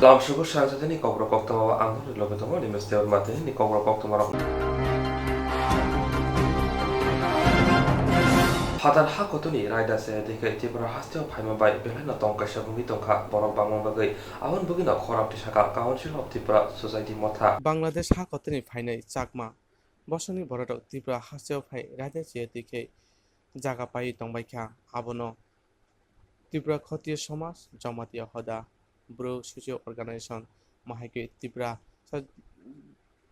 Lamsugur sansade ni kobro koktomo angor lobetomo ni meste mate ni kobro koktomo rok. Hadar ha kotoni raida se deke tibra hasteo phaima bai belena tongka sabungi tongkha borok bangmang bagai awon bugina khoram tisaka council of Tripura society motha Bangladesh হাকতনি ফাইনাই Chakma বসনি বড় Tripura হাসেও phi রাতে চেয়ে দিকে জাগা পাই তংবাইখা আবনো ত্রিপুরা ক্ষতীয় সমাজ জমাতীয় হদা Bru সুচিও organisation মাহাইকে Tripura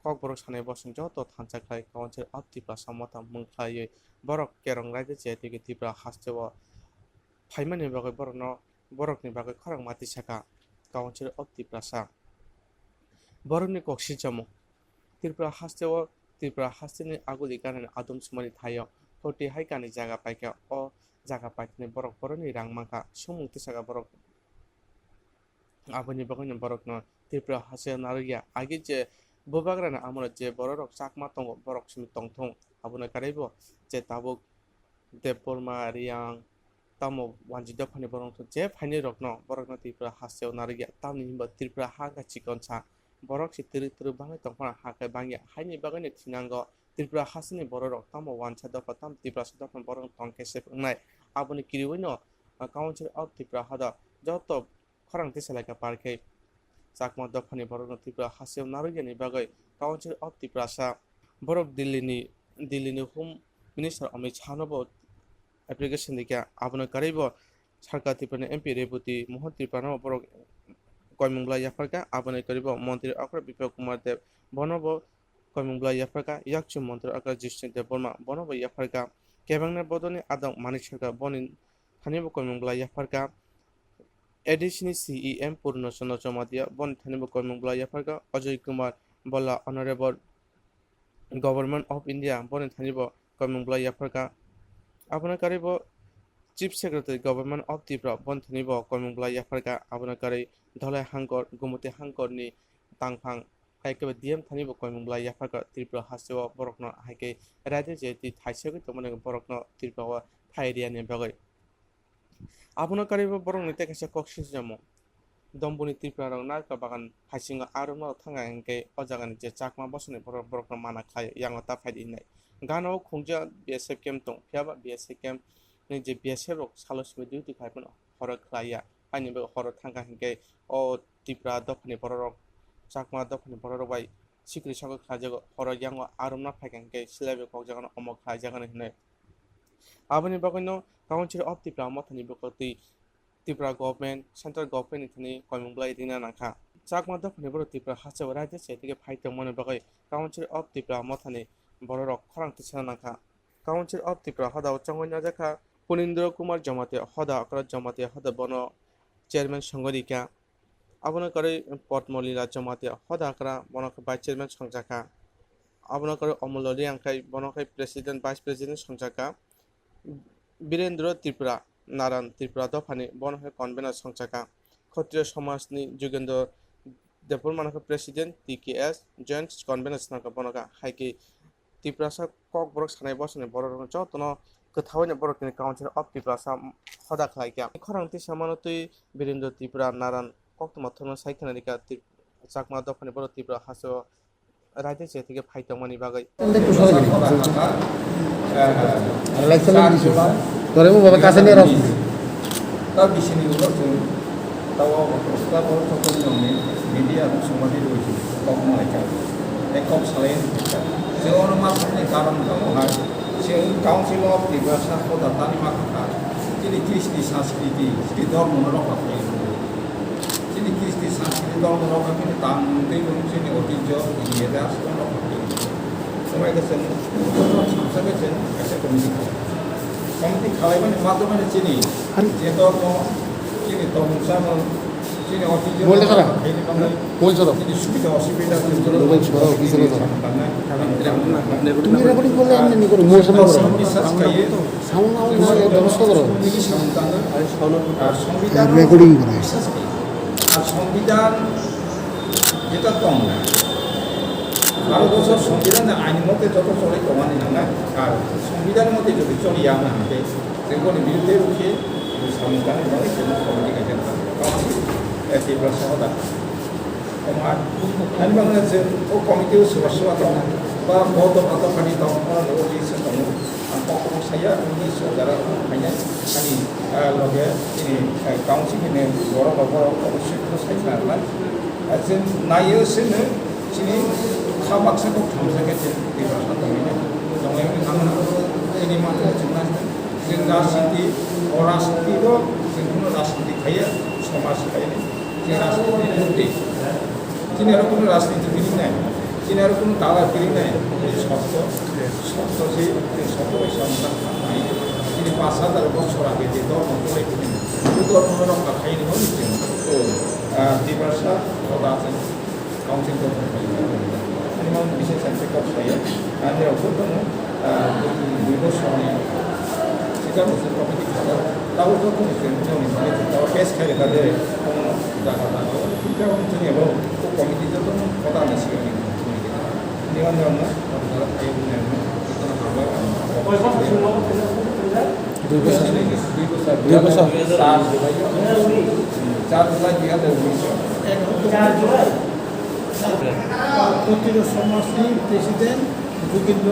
cock বড় সানাই বসন যত থানচাখাই কাউন্সিল অফ ত্রিপুরা সমতা মুংখাই বরক কেরং রাতে চেয়ে দিকে ত্রিপুরা হাসেও ফাইমানি বাগৈ বরকনি বাগৈ খরাং মাতি সাকা কাউন্সিল অফ ত্রিপুরা সা বরকনি কক্সি জামু ত্রিপুরা হাস্তেনি আগুলি গানের আদম সুমারি থাইয় হটি হাই গানি জায়গা পাইকা ও জায়গা পাইকনি বরক বরনি রাং মাখা সুমুক্তি সাগা বরক আবনি বগনি বরক ন ত্রিপুরা হাসে নারিয়া আগে যে ববাগ্রানা আমরা যে বড় রক চাকমা তং বরক সিমি তংথং আবনে কারাইব যে তাবুক দেববর্মা রিয়াং তামো ওয়ানজি দফানি বরক যে ফাইনি রক ন বরক ন ত্রিপুরা হাসে নারিয়া তামনি হিমবা ত্রিপুরা হাগা চিকন सा borok si tiri bangai tongfana hakai bangi haini bagai ni tinango Tripura Hasini বড় রক তামো ওয়ানসা দফা তাম ত্রিপুরা দফা বরং তংকে সেপ নাই আবনি কিরিউইনো কাউন্সিল অফ ত্রিপুরা হাদা যত খরাং তেসালাইকা পারকে চাকমা দফানি বরং ত্রিপুরা হাসিও নারুগিয়ানি বাgai কাউন্সিল অফ ত্রিপুরা সা বরক দিল্লিনি হোম মিনিস্টার অমিত শাহনবো অ্যাপ্লিকেশন দিকে আবনি কারিব সরকার ত্রিপুরা এমপি রেবতী মোহন ত্রিপুরা বরক কয়মুংলা ইয়াফারকা আবনে করিব মন্ত্রী অক্র বিপ্লব কুমার দেব বনব কয়মুংলা ইয়াফারকা ইয়াকচু মন্ত্রী অক্র জিষ্ণু দেব বর্মা বনব ইয়াফারকা কেবাংনা বদনি আদং মানিক সরকার বনিন থানিব কয়মুংলা ইয়াফারকা এডিশনি সিইএম পূর্ণ চন্দ্র চমাতিয়া বন থানিব কয়মুংলা ইয়াফারকা অজয় কুমার বল্লা অনারেবল গভর্নমেন্ট অফ ইন্ডিয়া বনে থানিব কয়মুংলা ইয়াফারকা আবনে করিব chief secretary government of Tripura বন্থনিব কয়মুংলা ইয়াফারকা আবনাকারী ধলাই হাঙ্কর গুমতি হাঙ্করনি তাংফাং হাইকে ডিএম থানিব কয়মুংলা ইয়াফারকা ত্রিপুরা হাসেও বরকন হাইকে রাজ্যে যেটি থাইসেগৈ তমনে বরকন ত্রিপুরা থাইরিয়ানি বাগৈ আবনাকারী বরক নিতে কাছে কক্সিস জামো দম্বনি ত্রিপুরা রং নারকা বাগান হাইসিং আরম থাঙ্গা হেंके অজাগানি যে চাকমা বসনে বরকন মানা খায় ইয়াংতা ফাইদি নাই গানাও খুंजा বিএসএফ ক্যাম্প দं ফিয়াবা বিএসএফ ক্যাম্প যে বিএসএফ রক সালসমি ডিউটি খাইপন হর খ্লাইয়া আইনিবে হর থাঙ্গা হেंके ও ত্রিপুরা দফনি বড়রক চাকমা দফনি বড়রক বাই সিক্রি সক খাজগ হর ইয়াং আরমনা ফাইকেंके সিলাবে কক জাগান অমক খাই জাগান হিনে আবনি বাগৈনো কাউন্সিল অফ ত্রিপুরা মথনি বকতি ত্রিপুরা গভর্নমেন্ট সেন্ট্রাল গভর্নমেন্ট ইথনি কয়মুংলাই দিনা নাখা চাকমা দফনি বড় ত্রিপুরা হাসে রাজ্য সেদিকে ফাইতে মনে বাগৈ কাউন্সিল অফ ত্রিপুরা মথনি বড়রক খরাং তিসনা নাখা কাউন্সিল অফ ত্রিপুরা হদাও চঙ্গনা জাখা পুনিন্দ্র কুমার জমাতে হদা আকরা জমাতে হদা বন চেয়ারম্যান সংগদিকা আবনা করে পটমলীলা জমাতে হদা আকরা বনক ভাইস চেয়ারম্যান সংজাকা আবনা করে অমূল্য আংখাই বনকাই প্রেসিডেন্ট ভাইস প্রেসিডেন্ট সংজাকা বীরেন্দ্র ত্রিপুরা নারায়ণ ত্রিপুরা দফানি বনকাই কনভেনার সংজাকা ক্ষত্রিয় সমাজনি যুগেন্দ্র দেববর্মানক প্রেসিডেন্ট টিকেএস জয়েন্ট কনভেনার নাকা বনকা হাইকি ত্রিপুরা কক বরক সানাই বসনে বড় যতন गोथावैनो बरकनि काउन्सिल अफ ত্রিপুরা हदा खालायका खरांति सामानतै बीरेन्द्र ত্রিপুরা नारायण कक्तमा थनो साइखनानिका चाकमा दफानि बर ত্রিপুরা हासो रायते जेथिके फाइतमानि बागै তোরেমু বাবা কাছে নিয়ে রাখ তা বিশিনি গুলো जों তাও অবস্থা বড় তখন জমি মিডিয়া সমাজে রয়েছে কম লাইকা এক কম সালেন जों माखासे কারণ दङ जों काउन्सिल अफ ত্রিপুরা হদাতাनि माखाखा जोंनि कृष्टि संस्कृति जोंनि धर्म रक्षा खालामो जोंनि कृष्टि संस्कृति धर्म रक्षा खालामनो तांदै दं जोंनि ঐতিহ্য ইতিহাস रक्षा खालामो समायखौ जों सानसेखौ जों एसे कमिटि खालामनायनि माध्यमैनो जोंनि जे धर्म जोंनि धर्मसामोन जोंनि ঐতিহ্য जोंनि सुबिदा असुबिदा তুমি রেকর্ডিং করলে আমি নি করব মোশন করব সাউন্ড আউট ব্যবস্থা করো রেকর্ডিং করো আর সংবিধান যেটা কম না 12 বছর সংবিধান আইনের মধ্যে যত চলে কমানি না আর সংবিধানের মধ্যে যদি চলে আমরা হাতে যেগুলো বিরুদ্ধে রুখে সংবিধানের মধ্যে কোনো কমিটি কাজে কাউন্সিল ত্রিপুরা সহদা Komar. Ani bang na je o committee suwa to ba board of other party to o di se to ang ko saya ni saudara hanya ani loge ini council ini boro boro অবশ্যই তো সাইনা না আছেন নাইও সেনে চিনি খাবাক সে তো থামসাকে যে এই ভাষা তো মিলে দমে নামনা ini mata jelas जों राजनीति और राजनीति रो जों कोनो राजनीति खाया समाज खाया जों राजनीति करते जिने आरो कोनो राजनीति बिनि নাই जिने आरो कोनो दाला बिनि নাই সত্য से সত্য সন্ধান নাই যিনি 5000 বছর আগে যে ধর্ম করে গেলেন এই ধর্ম রক্ষা খাইনি হল তো দিবসা ওদাছেন কাউন্সিল তো ini mau bisa sampai ke saya ada aku kan di bawah jika musim komedi kita tahu tu pun itu yang ini tahu case kali tadi kamu dah tahu kita untuk ni baru komedi itu tu kota nasi ini ni mana mana kalau ayah punya kita nak apa dua besar satu lagi ada প্রতিটা সমাজটি president Jogendra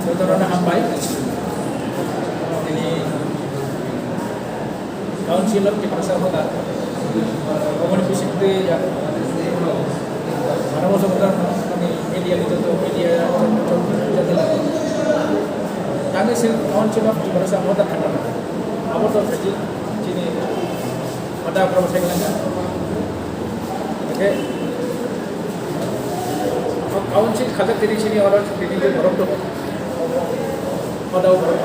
Saudara Hambai, ini Council of Persaudaraan, Komunikasi Sekti yang mana saudara kami media itu media jadilah. Kami sih Council of Persaudaraan, apa tu sahaja sini pada proses lainnya. Okay. Council खाते तेरी sini orang ini tu orang tu pada orang.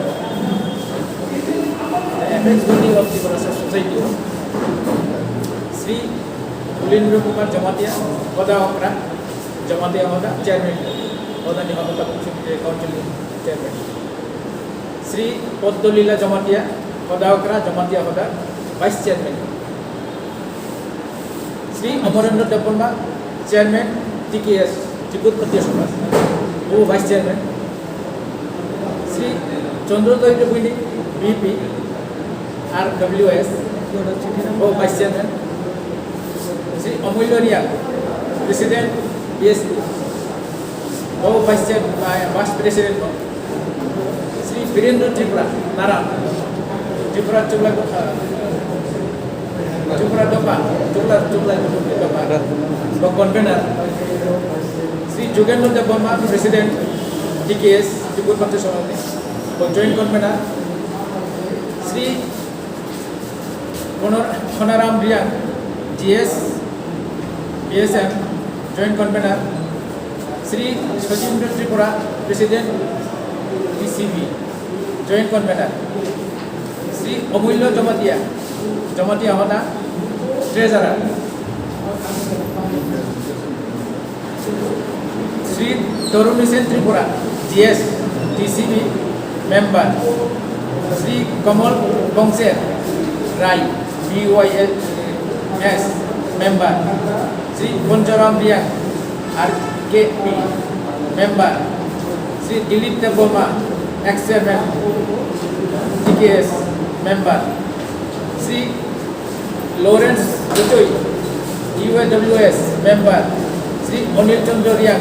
Apex body of the Barasa Society, Sri Ulindra Kumar Jamatia, pada orang Jamatia pada chairman, pada ni pada council chairman. Sri Poddolila Jamatia, pada orang Jamatia pada vice chairman. Sri Amarendra Depolma, chairman TKS. Cikut Kerja Somas, वो vice chairman Shri Chandrodaya Dewi BP RWS वो vice chairman Shri Amulya रिया president BSP वो vice president Shri Virendra Tripura Narayan Tripura चुगला वो convener Sri Jogendra Deborma, President DKS, Cikut Kerja Somas, Joint Convener, Sri Honoram Rian, GS, BSM, Joint Convener, Sri Sajindra Tripura, President TCB, Joint Convener, Sri Amulya Jamatia Hota, Treasurer, Sri Torunisen Tripura, GS, TCB, member, Sri Kamal Bongser, Rai, BYS, member, Sri Poncharam Rian, RKP, member, Sri Dilip Deborma, ex-chairman, TKS, member, Sri Lawrence Jotoy, UAWS, member, Sri Onil Chandra Rian,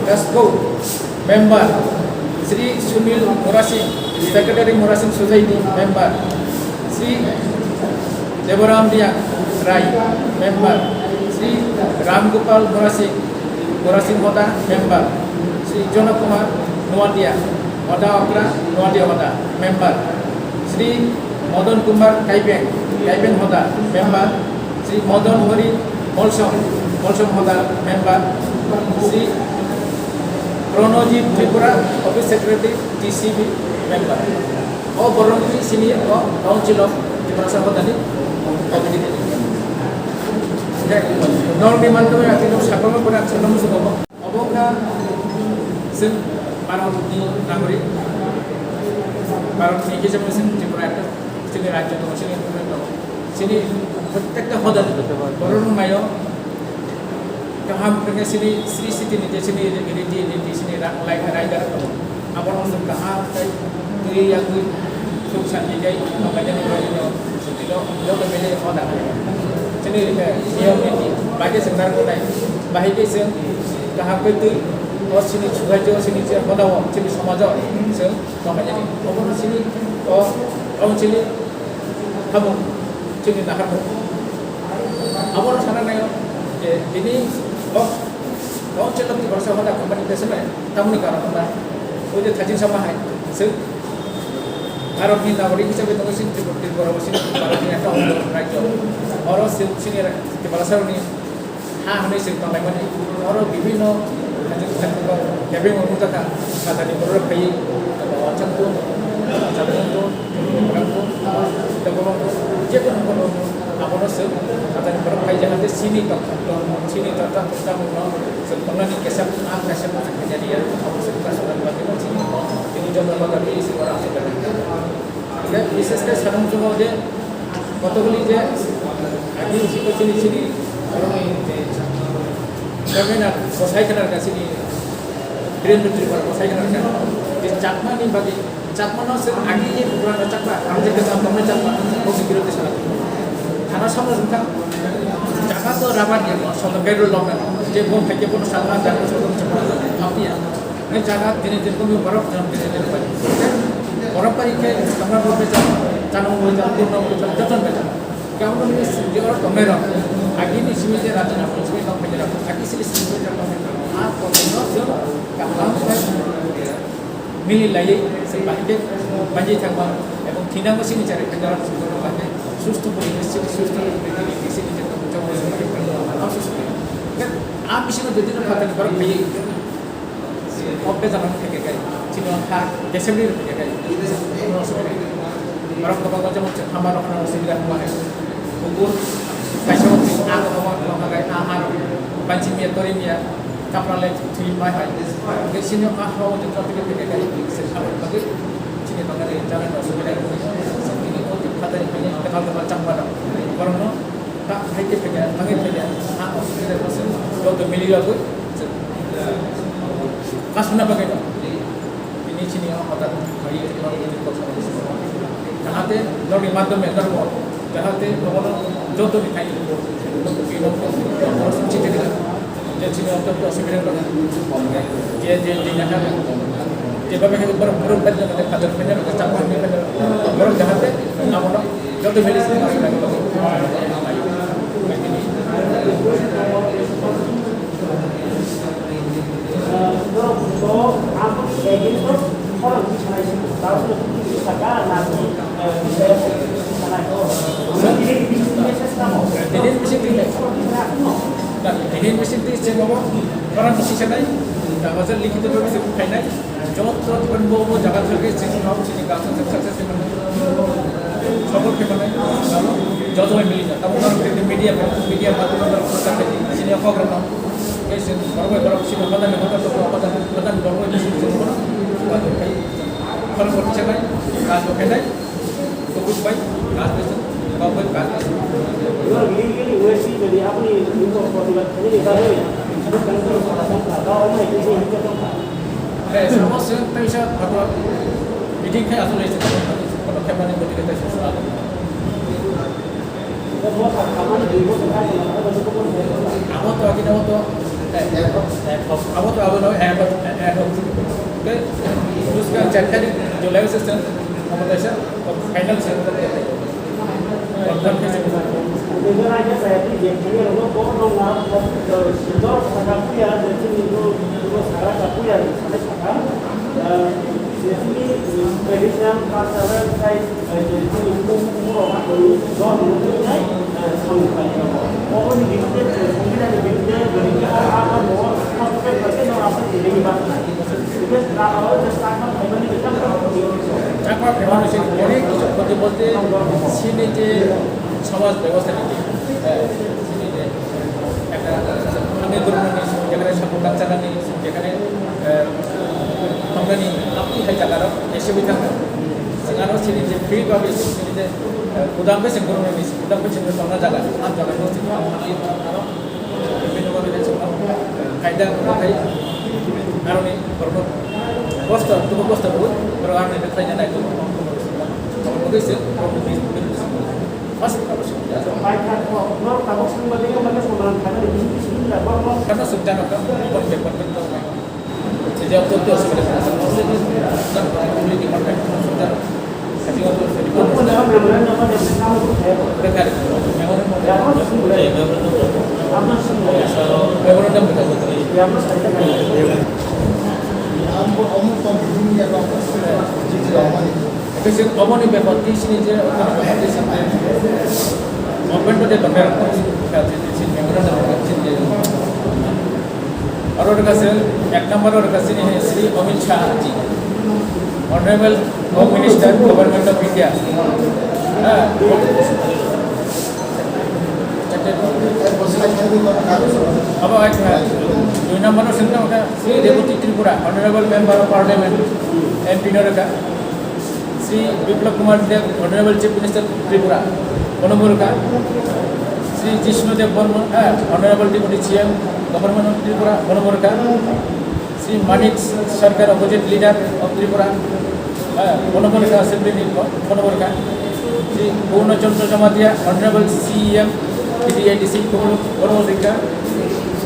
Rasco, member, Sri Sunil Morasing, Secretary Morasing Society, member, Sri Devaram Rian, Rai, member, Sri Ram Gopal Morasing Hota, member, Sri Jona Kumar Nuadia, Hota Okra, Nuadia Hota, member, Sri Madan Kumar Kaipeng Hota, member, Sri Madan Hori Molsom Hota, member, Sri Pranojit Tripura, Office Secretary, TCB, member. Oh, borong di sini, oh, Council of Barasa Hota ni, committee ni. Norm di mana tu yang kita sakam pun ada sebelum sebelum. Aboga, sen para di Nagori, para ni kita mesti Tripura itu, sini raja tu, sini protek tu hota tu. Borong mayo kaham dengan Sri Siti ni sini di sini lain rider tu. Apa orang tu kaham tu yang tu sukses ni jadi makanya ni kalau lo berbeza orang dah. Jadi dia ni bagi sebenarnya kau naik bagi dia kaham tu और sini juga jo sini je bodoh sini sama jo so makanya ni orang sini orang sini kamu sini nak kamu orang sana ni ini orang cakap di bahasa mana company desa mana kamu ni kalau mana udah tajin sama hai so Arab ni nak beri kita betul sini di bawah sini barang ni ada orang raja orang sini di bahasa ni hanya sini orang mana orang bibino Kevin orang tak kata di bawah kayu, macam tu, orang tu, kita orang tu, jadi orang apa nasi, kata di bawah kayu jangan di sini tak orang sebenarnya ni kesap macam kejadian, apa sesuatu soalan bagi sini, ini jangan lupa kami isi orang sebenarnya. Jadi biasanya sekarang cuma dia, foto beli dia, lagi sini orang ini. Kami nak selesai kenal kat sini. Train betul pada selesai kenal kan. Di Cakma ni bagi Cakma no sen agi je bukan Cakma. Kami kita tahu Cakma. Kau sekiranya di sana. Karena sama tentang Cakma tu rapat dia. Sama kerja long kan. Jadi pun kerja pun sama dan sama Cakma. Apa ya? Ni Cakma jenis kami baru dalam jenis bagi. Orang parikai kamera berbeza. Canang berbeza. Turun berbeza. Jatuh berbeza. Kamu ni dia orang kamera. Agi ni sini je rata nak sini tak penjara. Agi sini sini je rata nak. Kalau no kalau milih lagi sebagai banjir tangga. এবং tina mesin cari penjara sebelum pakai. Sustu boleh sustu di sini je tak macam mana. Sustu. Kan? Apa sih nanti tu pakai baru pilih. Apa zaman pakai? Sini orang hak desembri pakai. Barang kapal macam hambar orang sini dah buat. Ukur Kaisar aku kamu pakai ahar banci miat torimia kapal lagi tujuh mahal. Ke sini ahar untuk traffic kita apa bagi sini bangare jangan masuk ke dalam ini untuk kata ini kita macam mana orang tak hati kerja bagi kerja aku sudah masuk kalau milih aku kas mana pakai ini sini orang kata hari orang ini kau sama kah te lori madam में दरबार कहाँ ते orang जो तो दिखाई orang suci dia jadi sini orang tu sebenarnya orang dia nak dia bagaimana berumur pada kadar benar kecakapan benar orang jahat tu apa orang जो तो मिली sini masuk lagi Ini mesti disewa orang mesti senai. Kawasan likhit itu mesti finai. Jangan terus berbohong jangan terus sini kau sini kawasan sukses mana. Support ke mana? Jauh yang milih. Kamu orang media batu orang terus sini apa kerana? Kasi baru sini badan baru ini sini mana? Baru kai. Kalau pergi senai, kalau finai, fokus baik, gas betul. Kau buat gas. legally USC jadi apa ni untuk program ini kita tahu ya ada kan kalau orang itu sih itu kan semua saya bisa apa meeting kayak asal itu kalau kamera ini kita sesuatu semua kawan di ibu kan ada cukup pun apa tu kita apa tu apa terus kan cakap di Julai season apa tu final season Dengar aja saya di jadi orang bohong lah, sudah sekarang punya jadi itu sekarang punya sampai sekarang. Di sini tradisi pasaran saya jadi umur orang baru dua mulai sampai. Orang di sini mungkin ada beda dari apa mau sampai pakai orang apa jadi gimana? Jadi kalau sekarang memang kita Cakap memang sih, ini betul-betul sini je समाज व्यवस्था नहीं है sini je kami berumur sekarang sebulan jalan ini sekarang kami apa yang jalan ऐसे भी kan sekarang sini je free bagi sini je udang पे सिंगुर में udang पे सिंगुर करना jalan आप jalan itu sini বিভিন্ন kaida kai aroni korno poster tuh poster bu berwarna itu saja naik tuh kalau begitu sih kalau begitu masuk terus karena sudah nak paper sejauh itu sebenarnya dan publik dipakai sudah kasih waktu dekat memorandum kita buat itu sih omong ini beberapa di sini je di sini open pada bandar di sini memorandum di sini और और कैसे एक number और कैसे नहीं है Shri Amit Shah ji honourable home minister government of India अब आज दो नंबर और सिंह ना Shri Rewati Tripura honourable member of parliament MP NREGA Shri Biplab Kumar Deb honourable chief minister Tripura number का Shri Jishnudev Barma honourable deputy CM government of Tripura number का Shri Manik Sarkar opposite leader of Tripura number का असेंबली नंबर का Shri Purna Chandra Jamatia honourable CM टीडीआईटीसी number का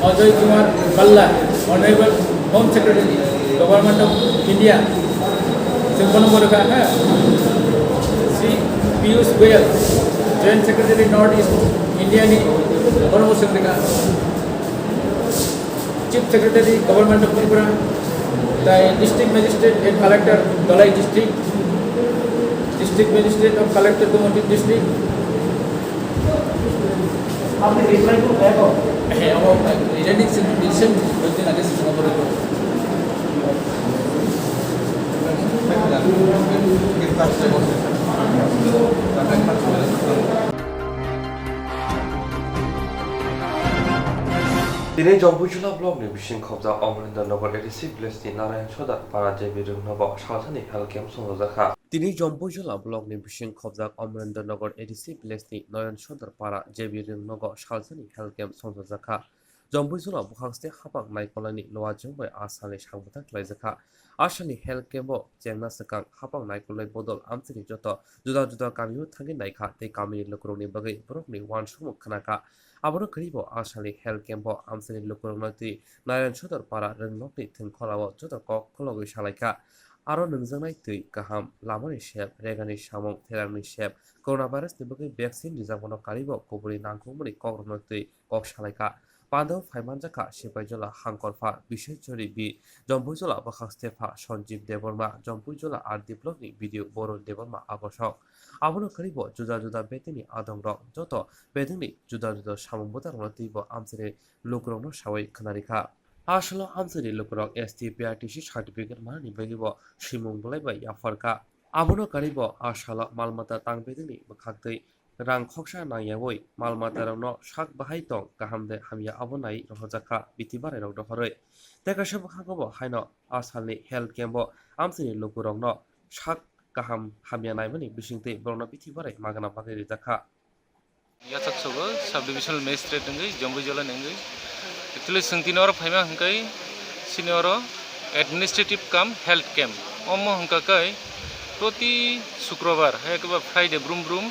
Ajay Kumar Bhalla honourable home secretary government of India number का Shri Piyush Goyal joint secretary north east India की number का Chief Secretary Government of Tripura, the District Magistrate and Collector Dalai District, District Magistrate of Collector Guwahati District. आपने reply को क्या कहो? है अब result decision होते ना किसी समय पर दिनै जम्पुजुला ब्लकनि बिसिंखबजा अमरेन्द्रनगर एडिसि भिलेजनि नारायण सदार पारा जेबि रोंनब सालसानि हेल्थ केम्प संजाखा दिनै जम्पुजुला ब्लकनि बिसिंखबजा अमरेन्द्रनगर एडिसि भिलेजनि नारायण सदार पारा जेबि रोंनब सालसानि हेल्थ केम्प संजाखा जम्पुजुला बुखांस्ते हाबाक नायखलानि लवाजोंबाय आसानि सांबुथा ख्लायजाखा आसानि हेल्थ केम्प जेंना सकां हाबाक नायखलाय बदल आमसिनि जत जुदा जुदा गामियाव थांगि नायखा ते गामिनि लोकरनि बागै बरफनि वान सुमुक खोनाखा आबनो करीब आसानि हेल्थ केम्प आमसिनि लोकरनति नारायण सदर पारा रोंनकनि थोंखलाव जत कखलगै सालायखा आरो नोंजोंनाय दै गाहाम लामानि सेब रेगानि सामं थेरांनि सेब कर'ना भाइरासनि बागै भेक्सिन रिजार्भनो कारिब गुबुनै नांगौमोनि कग्रनति कक सालायखा पादव फाइमानजाखा सिपाइजला हांकरफा बिशेषरी बि जम्पुजला बखास्तेफा सञ्जीव देवर्मा जम्पुजला आरडि ब्लकनि भिडिअ बर' देवर्मा आगसक आबनो करीब जुदा जुदा बेतेनि आदंरक जत बेदोंनि जुदा जुदा सामंबोतारनो दैब आमसिनि लोकरनो सावै खोनारिखा आसलो आमसिनि लोकरक एसटी पीआरटीसी सार्टिफिकेट मानि बैगिब सिमुं बलायबाय याफारका आबनो करीब आसाला मालमाता तांबेदोंनि बखागदै रां खक्सा नायावै मालमातारावनो साक बाहाय दं गाहामदे हामिया आबनाय रहजाखा बिथि बारायराव दहरै तेकासे बखागब हायनो आसालनि हेल्थ केम्प आमसिनि लोकरकनो साक गाहाम हामिया नायमनि बिसिंते बरना बिथि बाराय मागना बागै रिजाखा याचक सोगो सब डिविजनल मजिस्ट्रेट नंगै जम्बुजला नंगै एक्चुअली संतिनर फाइमा हंकै senior administrative cum health camp ओम हंकाकै प्रति शुक्रवार एकबा फ्राइडे ब्रुम ब्रुम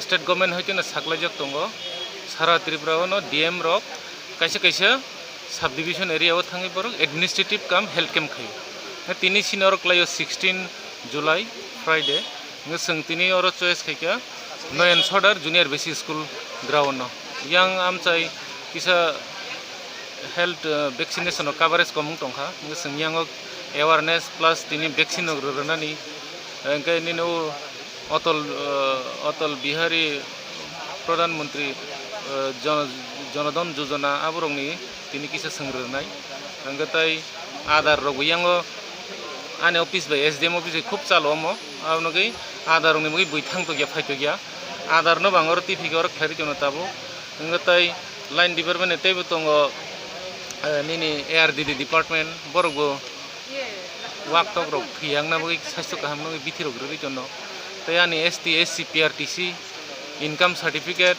स्टेट गवर्नमेंट हयतनो साकलायजक दङ सारा त्रिपुरायावनो डीएम रक कायसे कायसे सब डिविजन एरियायाव थाङै बर एडमिनिस्ट्रेटिव कम हेल्थ कैम्प खायो तिनि सिनियर क्लायो 16 जुलाई फ्राइडे जों तिनि और चॉइस खायका नयन सदर junior basic school ground yang आमचाय किसा हेल्थ वैक्सीनेशन कवरेज कम दंखा जों yang अवेयरनेस प्लस तिनि वैक्सीन रनानि ओंखाय निनो अटल बिहारी प्रधानमंत्री जनधन योजना आबरंनि तिनि किसा संग्रहनाय ओंगताय आधार रगयांग आने ऑफिस बाय एसडीएम ऑफिस खूब चालो मो आवनगै आधार रंनि मगै बैथां तो गया फाइतो गया आधार न बांगर टिफिकर खारि जनो ताबो ओंगताय लाइन डिपार्टमेंट तेबो दंगो निनि एआरडीडी डिपार्टमेंट बरगो वाक तक रक फियांगना मगै स्वास्थ्य गाहाम मगै बिथिर ग्रबै जनो तयानि ST SC PRTC income certificate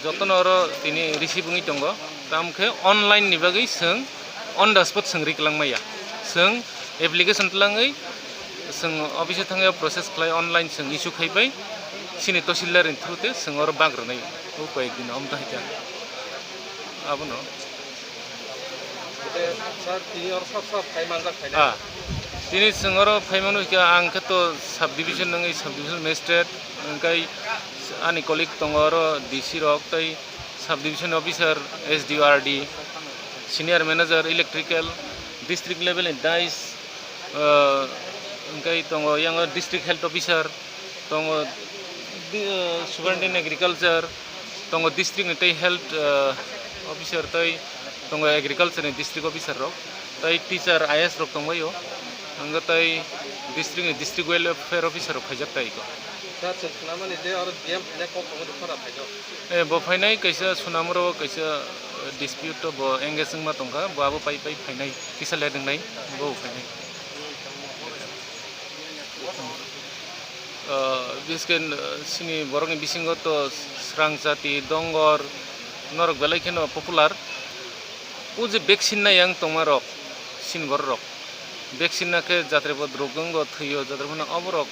जतनरो तिनि रिसिभिंनि दङ तामखे अनलाइन नि बागै जों अन द स्पट जों रिक्लांमाया जों एप्लिकेशन तलाङै जों अफिसाव थाङो प्रसेस खालाय अनलाइन जों इस्यु खायबाय सिनि तहसिलदारनि थ्रुते जों अर बाग्रनाय उपाय दिन अमता हिता आबनो तिनि जों अर फाइमानो हिका आंखो तो सब डिविजन नङै सब डिविजन मेजिस्ट्रेट ओंखाय आंनि कलिग दङ अर डिसि रक तै sub division officer SDRD senior manager electrical district level डाइस ओंखाय दङ yang डिस्ट्रिक्ट हेल्थ अफिसार दङ सुपारिनटेन्डेन्ट एग्रिकालचार दङ डिस्ट्रिक्ट नि हेल्थ अफिसार तै दङ एग्रिकालचार नि डिस्ट्रिक्ट अफिसार रक तै टीचर आईएएस रक दङयो अंग तै डिस्ट्रिक्ट वेलफेयर अफिसार फाइजाक तैको ए बफाइनाय कैसा सुनामरो कैसा डिस्प्यूट तो ब एंगेजिंग मा दंगा बाबो पाइ फाइनाय किसा लेदंनाय बो फाइनाय बिसके सिनि बरकनि बिसिंग तो स्रां जाति दंगर नरक बेलायखेनो पपुलार उजे वैक्सीन नायang तंमारक सिन बरक वैक्सीन नाके जात्रेबो द्रगंग थैयो जात्रेबो अबरक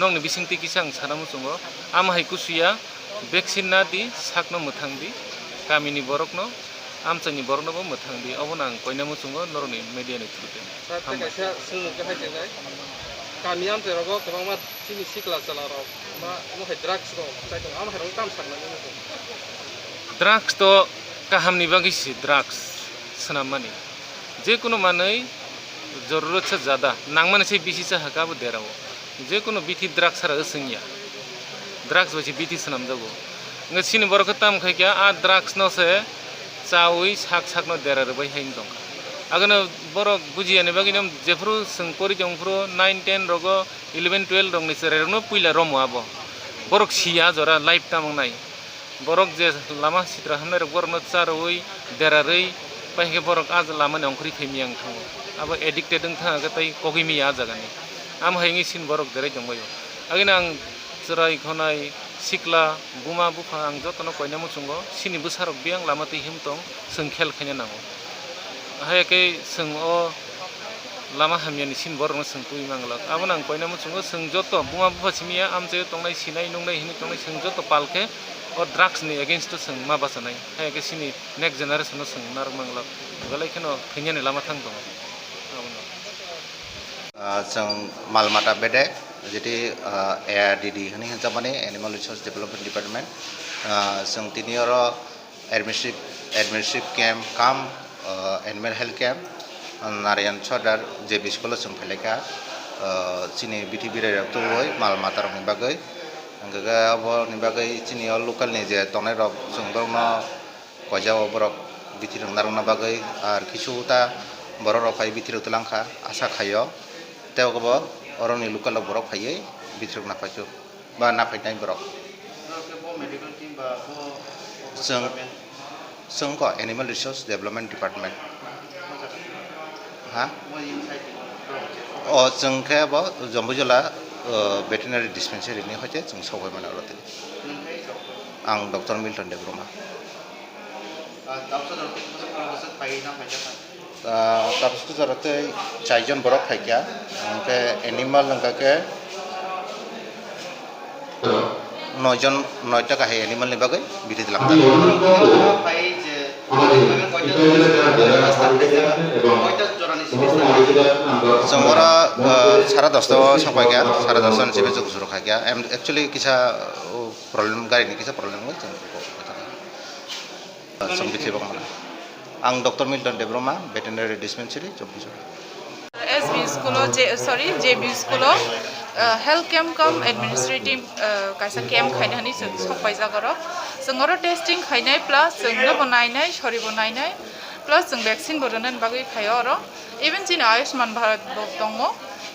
नंनि बिसिंति किसां सानामु संग आमहाय कुसुया वैक्सीन ना दि साकनो मोथांदि गामिनि बरकनो आमचानि बरकनोबो मोथांदि अबनां कयनामु संग नरनि मिडियानि थ्रुते गामि आमतेरगो गोबां सिनि सिक्ला जालाराव मा महे ड्राग्स दं जायखौ आमहाय काम सारनानै ड्राग्स तो काहामनि बागिसि ड्राग्स सनामानि जेकुनो मानै जरूरत से ज्यादा नांमाने से बिसी से हकाबो देराव जेकुनो बिथि ड्राग्स सारा असंगिया ड्राग्स बसि बिथि सनाम जागो नग सिनि बरक ताम खायकिया आ ड्राग्स न से चावै साक साक न देरा रबाय हाइन दं आगनो बरक बुजियानि बागिनो जेफ्रु जों परि जंफ्रु 9 10 रगो 11 12 रंनि सेरेरनो पुइला रमो आबो बरक सिया जरा लाइफ तामंनाय बरक जे लामा सित्रा हमनाय रक बरनो चारवै देरारै बायके बरक आज लामानि अंख्रि फैमियां थाङो आबो एडिक्टेड थाङा गतै कगिमिया जागानि आम हायनि सिन बरक देरै दंबायो आगिना आं जराय खनाय सिक्ला बुमा बुफा आं जतनो कयनामु संगो सिनि बुसारक बियां लामातै हिमतं जों खेल खायना नांगौ हायके जों अ लामा हामियानि सिन बरनो जों तुइ मांगला आबो नां कयनामु संगो जों जत बुमा बुफा सिमिया आमजे तंनाय सिनाय नंनाय हिनि तंनाय जों जत पालके और ड्राग्स नि अगेंस्ट जों मा बासानाय हायके सिनि नेक्स्ट जेनारेशन जों नार मांगला गलायखेनो फैनायनि लामा थां दं जों मालमाटा बेदे जेति एआरडीडी होनी हिसाबाने एनिमल रिसोर्स डेवलपमेंट डिपार्टमेंट जों तिनियर एडमिनिस्ट्रेटिव कैम्प काम एनिमल हेल्थ कैम्प नारायण सदर जेबी स्कूल जों फैलायका चिनि बिटि बिरायराव तुवै मालमाटा रंनि बागै अंगगा अबनि बागै चिनि लोकल नि जे तनाय रक जों बरनो कजाव बरक बिटि रंनारना बागै आर किछुता बर रफाय बिटि रतलांखा आशा खायो तेवगबो अरनि लोकल बरक फायै बिटि रंना फायसु बा नाफायनाय बरक जों को एनिमल रिसोर्स डेवलपमेंट डिपार्टमेंट हा अ जों के बो जम्बुजला वेटेरिनारी डिस्पेंसरी नि होते जों सबाय माने रते आं डॉक्टर मिल्टन देब्रमा ताबसु जरते चाइजन बरक फायका ओमके एनिमल लंगाके 9 जन 9 टा काहे एनिमल नि बागै बिदि लांता जोंरा सारा 10 सबाय गया सारा 10 से बेजो सुरु खा गया एक्चुअली किसा प्रॉब्लम गाड़ी नि किसा प्रॉब्लम हो जों संबिथि बंगला आं doctor Milton Debbarma veterinary dispensary जम्बुजो SB school JB school health camp cum administrative कैसा कैम्प खायनानै जों सफाय जागरो जोंरो टेस्टिं खायनाय प्लस जोंनो बनायनाय सरि बनायनाय प्लस जों वैक्सीन बरनानै बागै खायो आरो इवन जिन आयुष्मान भारत दङ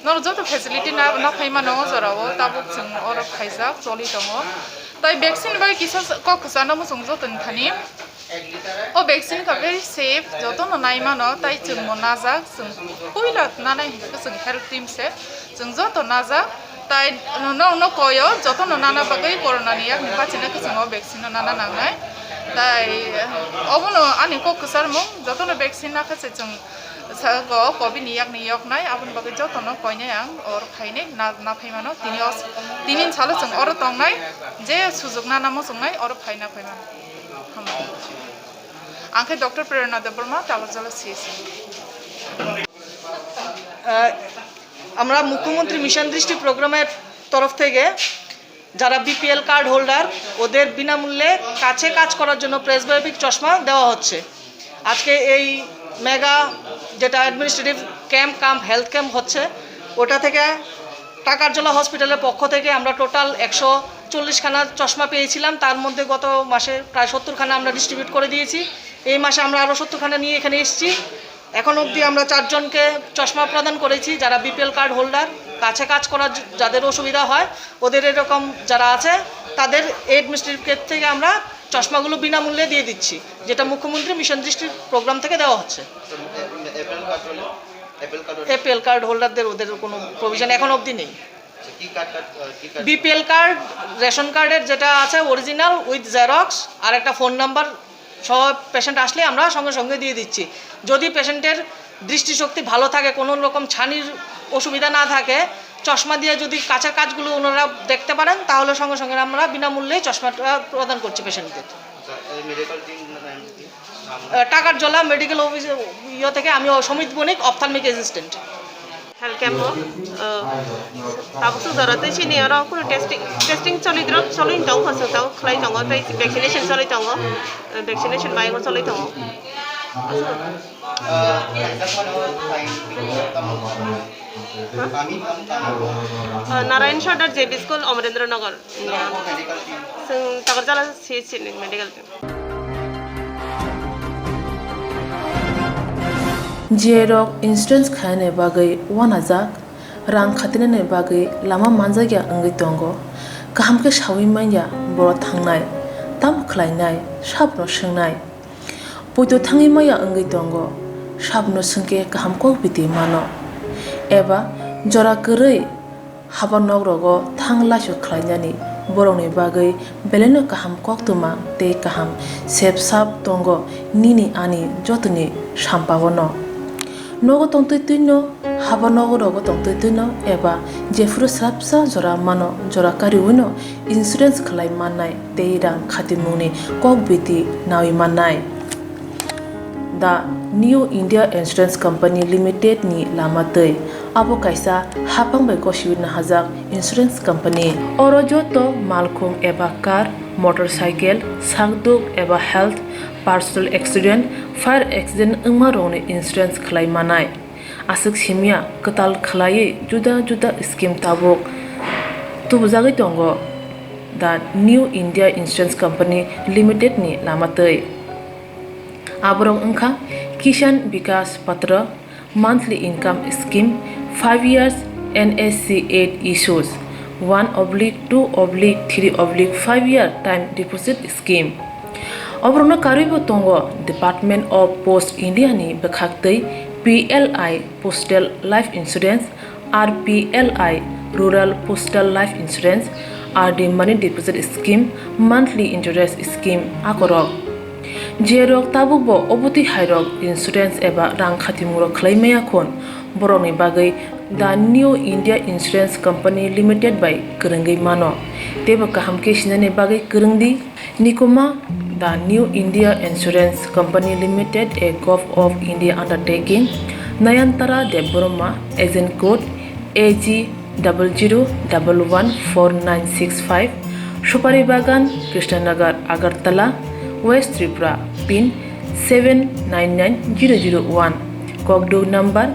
नर जत फेसिलिटी ना फायमा नङ जराव ताबुक जों अर खायजा चलि दङ ताइ वैक्सीन बागै किसा क खसाना मो जों जतन थानि ओ वैक्सीन का वेरी सेफ जतन नायमा न ताइ जों मनाजा जों पहिला नानाय जों हेल्थ टीम से जों जत नाजा ताइ न कयो जतन नाना बागै कोरोना नि याक निपाचिना जों वैक्सीन नाना नांनाय তাই অবনো আনি কক কুসার মং যতনো ভ্যাকসিন না খাচ্ছে जों সাগো কোভিড নিয়াক নাই আবন বাকে যতনো কইনে আং অর খাইনে না ফাইমানো তিনিন সালো जों অর তংনাই যে সুযোগ না নামো जोंनाय অর ফাইনা ফাইমানো आंखे डॉक्टर प्रेरणा देबबर्मा टावरजला सीएससी আমরা মুখ্যমন্ত্রী মিশন দৃষ্টি প্রোগ্রামের তরফ থেকে যারা বিপিএল কার্ড হোল্ডার ওদের বিনামূল্যে কাছে কাজ করার জন্য প্রেসবায়োপিক চশমা দেওয়া হচ্ছে আজকে এই মেগা যেটা অ্যাডমিনিস্ট্রেটিভ ক্যাম্প হেলথ ক্যাম্প হচ্ছে ওটা থেকে টাকারজলা হসপিটালের পক্ষ থেকে আমরা টোটাল 140খানা চশমা পেয়েছিলাম তার মধ্যে গত মাসে প্রায় 70খানা আমরা ডিস্ট্রিবিউট করে দিয়েছি এই মাসে আমরা আরও 70খানা নিয়ে এখানে এসেছি এখন অবধি আমরা 4 জনকে চশমা প্রদান করেছি যারা বিপিএল কার্ড হোল্ডার কাছে কাজ করার যাদের অসুবিধা হয় ওদের এরকম যারা আছে তাদের অ্যাডমিনিস্ট্রেটিভ কেয়ার থেকে আমরা চশমাগুলো বিনামূল্যে দিয়ে দিচ্ছি যেটা মুখ্যমন্ত্রী মিশন দৃষ্টির প্রোগ্রাম থেকে দেওয়া হচ্ছে এপিএল কার্ড হোল্ডারদের ওদের কোনো প্রভিশন এখন অবধি নেই বিপিএল কার্ড রেশন কার্ডের যেটা আছে অরিজিনাল উইথ জেরক্স আর একটা ফোন নাম্বার সহ পেশেন্ট আসলে আমরা সঙ্গে সঙ্গে দিয়ে দিচ্ছি যদি পেশেন্টের দৃষ্টিশক্তি ভালো থাকে কোনো রকম ছানির অসুবিধা না থাকে চশমা দিয়ে যদি কাছের কাজগুলো ওনারা দেখতে পারেন তাহলে সঙ্গে সঙ্গে আমরা বিনামূল্যে চশমাটা প্রদান করছি পেশেন্টদের টাকারজলা মেডিকেল অফিস থেকে আমি Samit Banik ophthalmic assistant health camp ताबो सुजाराते सिनियर कुनो टेस्टिंग चलिन दं हसताव खलाय दं वैक्सीनेशन चलि दं वैक्सीनेशन बायगो चलि दं नारायण सरदार जेबी स्कूल अमरेन्द्रनगर जों टाकरजाला सीएचसी मेडिकल जेरक इन्सुरेन्स खाने बागै वानाजाक रां खातिने बागै लामा मानजागिया अंगै दंगो गाहामके सावि माइया बर' थांनाय ताम खलायनाय साबनो सोंनाय बयदो थाङै माइया अंगै दंगो साबनो सोंके गाहामको बिदि मानो एबा जरा गोरै हाबा नगरगो थांलासो खलायनानै बर'नि बागै बेलेनो गाहाम कक्तुमा ते गाहाम सेब साब दंगो निनि आनि जतनि साम्पावनो नगो तंतैनो हाबा नगरगो तंतैनो एबा जेफुरु स्राबसा जरा मानो जरा कारिउनो इन्सुरेन्स खलाय माननाय ते रां खातिमुनि कक बिदि नावि माननाय दा new India insurance company limited नि लामातै आबो कायसा हापांबाय गसिउनो हाजाक इन्सुरेन्स कंपनी अरजतो मालखुं एबा कार मोटरसाइकेल सागदुक एबा health personal accident fire accident अंगमारोने इन्सुरेन्स खलाय मानाय आसक सिमिया कताल खलायै जुदा जुदा स्कीम ताबक तुबजागै दंगो दा new India insurance company limited नि लामातै आबरं अंखा किसान विकास पत्र monthly income scheme 5 years NSC 8 issues 1/2/3/5 year time deposit scheme Obrona karibo tongo Department of Post India ni bekhaktei PLI Postal Life Insurance RPLI Rural Postal Life Insurance RD Money Deposit Scheme Monthly Interest Scheme akorok जेरक ताबुकबो अबति हायरक insurance एबा रां खातिमुरो खलायमाया खन बर'नि बागै the new India insurance company limited बाय गोरोंगै मानो तेबो गाहामके सिनायनि बागै गोरोंदि निकुमा the new India insurance company limited a gov of India undertaking Nayantara Debbarma agent code AG 00114965 सुपारी बागान Krishnanagar Agartala West Tripura pin 799001 Kogdo number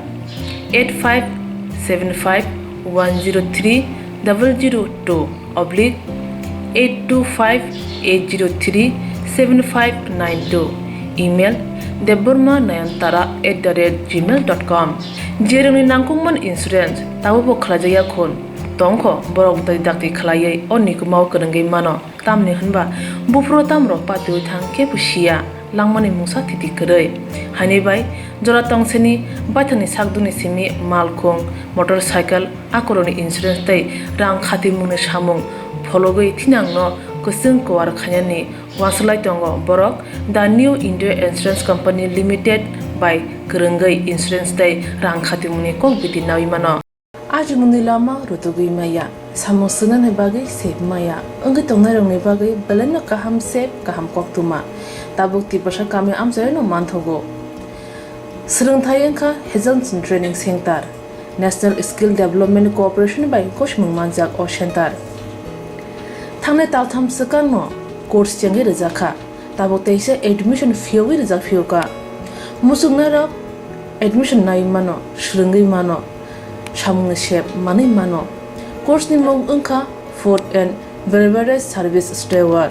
8575103825-825-803-7592 email deborma9antara@gmail.com jeroni nangkungman insurance tawo khlajaya khon tongkho borok dai dakti khlaiयै onikumaw korongei mano tamni hunba bufro tamro patui thangke pusia langmani mungsa thiti koroi hani bai jora tongseni bathani sakduni simi malkhong motorcycle akoroni insurance tai rang khati mungni samung phologoi thinangno kusung kuar khanyani wansalai tongo borok the new India Insurance Company Limited by Kerengai Insurance Day rang khatimuni kok biti nawi mano ajmuni lama rutugui maya samosuna ne bagai sep maya anggi tongnai rong ne bagai belena kaham sep kaham koktuma tabuk ti pasha kami amjai no manthogo Serengthai engkha Hazelson Training Center National Skill Development Corporation by Koshmung Manjak O Center Thangnai taltham sakan no course chengi rejakha tabo teise admission fee wi rejak fee ka musungna rok admission nai mano shringai mano samung shep manai mano course ni mong engkha food and beverage service steward